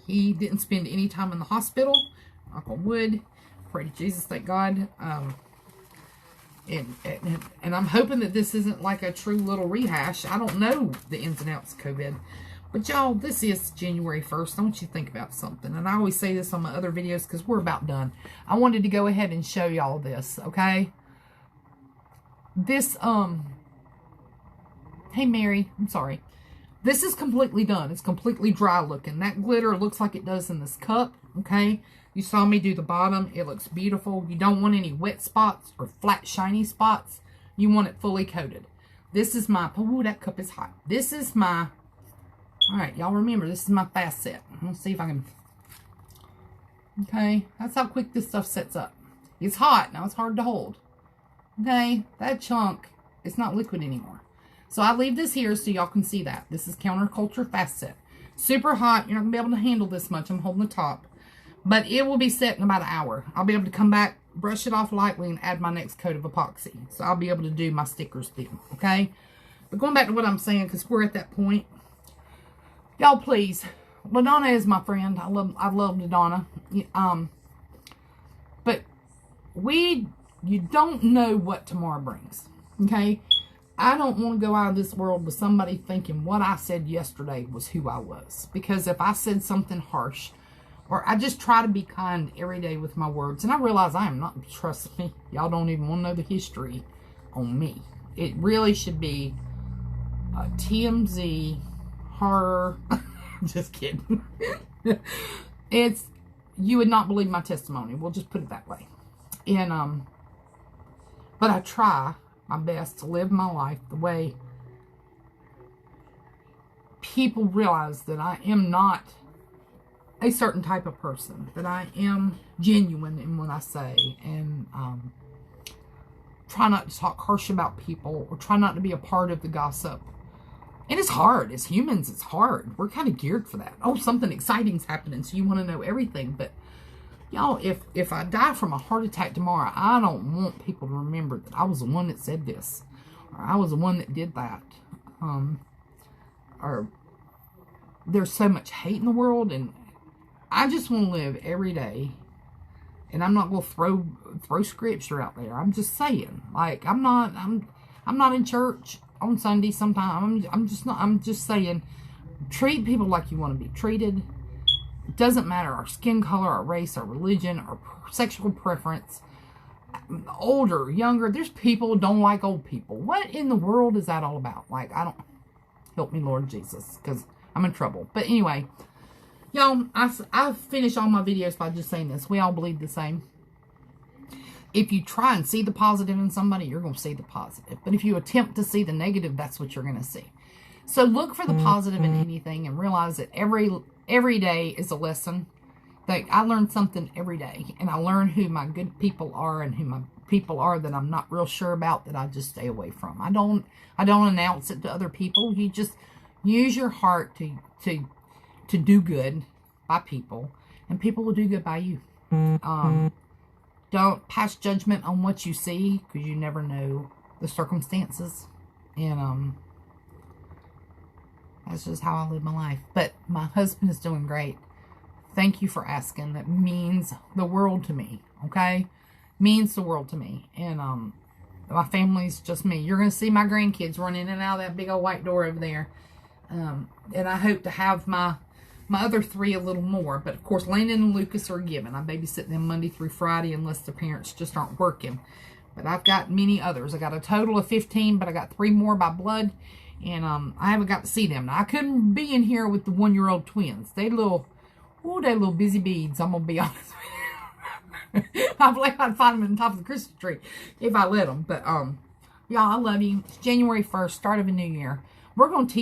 he didn't spend any time in the hospital. Knock on wood. Pray to Jesus, thank God. And I'm hoping that this isn't like a true little rehash. I don't know the ins and outs of COVID. But y'all, this is January 1st. I want you to think about something. And I always say this on my other videos because we're about done. I wanted to go ahead and show y'all this, okay? This, hey Mary, I'm sorry. This is completely done. It's completely dry looking. That glitter looks like it does in this cup, okay? You saw me do the bottom. It looks beautiful. You don't want any wet spots or flat, shiny spots. You want it fully coated. This is my, oh, that cup is hot. This is my, all right, y'all remember, this is my fast set. Let's see if I can, okay? That's how quick this stuff sets up. It's hot. Now it's hard to hold. Okay? That chunk, it's not liquid anymore. So I leave this here so y'all can see that. This is Counterculture Fast Set. Super hot. You're not going to be able to handle this much. I'm holding the top. But it will be set in about an hour. I'll be able to come back, brush it off lightly, and add my next coat of epoxy. So I'll be able to do my stickers then. Okay? But going back to what I'm saying, because we're at that point. Y'all, please. LaDonna is my friend. I love LaDonna. But you don't know what tomorrow brings. Okay? I don't want to go out of this world with somebody thinking what I said yesterday was who I was. Because if I said something harsh, or I just try to be kind every day with my words, and I realize I am not, trust me, y'all don't even want to know the history on me. It really should be a TMZ horror. Just kidding. You would not believe my testimony. We'll just put it that way. And, but I try my best to live my life the way people realize that I am not a certain type of person, that I am genuine in what I say, and try not to talk harsh about people, or try not to be a part of the gossip. And it's hard. As humans, it's hard. We're kind of geared for that. Oh, something exciting's happening, so you want to know everything. But y'all, if I die from a heart attack tomorrow, I don't want people to remember that I was the one that said this, or I was the one that did that. Or there's so much hate in the world, and I just want to live every day. And I'm not going to throw scripture out there. I'm just saying, like, I'm not in church on Sunday sometime. I'm just saying, treat people like you want to be treated. It doesn't matter our skin color, our race, our religion, our sexual preference. Older, younger. There's people who don't like old people. What in the world is that all about? Like, help me, Lord Jesus, because I'm in trouble. But anyway, y'all, I finish all my videos by just saying this. We all believe the same. If you try and see the positive in somebody, you're going to see the positive. But if you attempt to see the negative, that's what you're going to see. So look for the positive in anything, and realize that every day is a lesson. Like, I learn something every day, and I learn who my good people are and who my people are that I'm not real sure about, that I just stay away from. I don't announce it to other people. You just use your heart to do good by people, and people will do good by you. Don't pass judgment on what you see, because you never know the circumstances. And that's just how I live my life. But my husband is doing great. Thank you for asking. That means the world to me, okay? Means the world to me. And my family's just me. You're going to see my grandkids run in and out of that big old white door over there. And I hope to have my other three a little more. But, of course, Landon and Lucas are given. I babysit them Monday through Friday unless the parents just aren't working. But I've got many others. I got a total of 15, but I got 3 more by blood. And I haven't got to see them. Now, I couldn't be in here with the 1-year-old twins. They little Ooh, they little busy beads. I'm going to be honest with you. I believe I'd find them in the top of the Christmas tree if I let them. But, y'all, I love you. It's January 1st, start of a new year. We're going to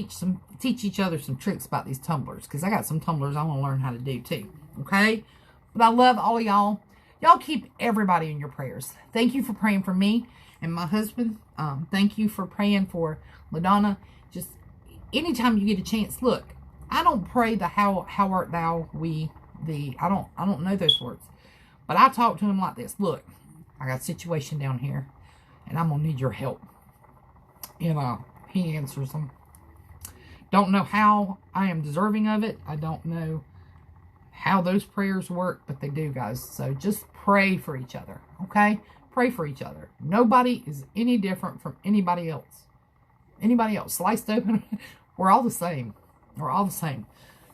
teach each other some tricks about these tumblers, because I got some tumblers I want to learn how to do too. Okay? But I love all of y'all. Y'all keep everybody in your prayers. Thank you for praying for me and my husband. Thank you for praying for LaDonna. Just anytime you get a chance, look, I don't pray the how art thou we thee. I don't know those words. But I talk to him like this. Look, I got a situation down here, and I'm going to need your help. And he answers them. Don't know how I am deserving of it. I don't know how those prayers work, but they do, guys. So just pray for each other, okay? Pray for each other. Nobody is any different from anybody else. Anybody else. Sliced open, we're all the same. We're all the same.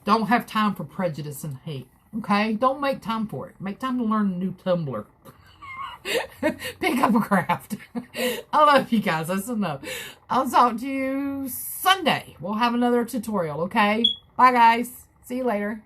Don't have time for prejudice and hate, okay? Don't make time for it. Make time to learn a new tumbler. Pick up a craft. I love you guys. That's enough. I'll talk to you Sunday. We'll have another tutorial, okay? Bye, guys. See you later.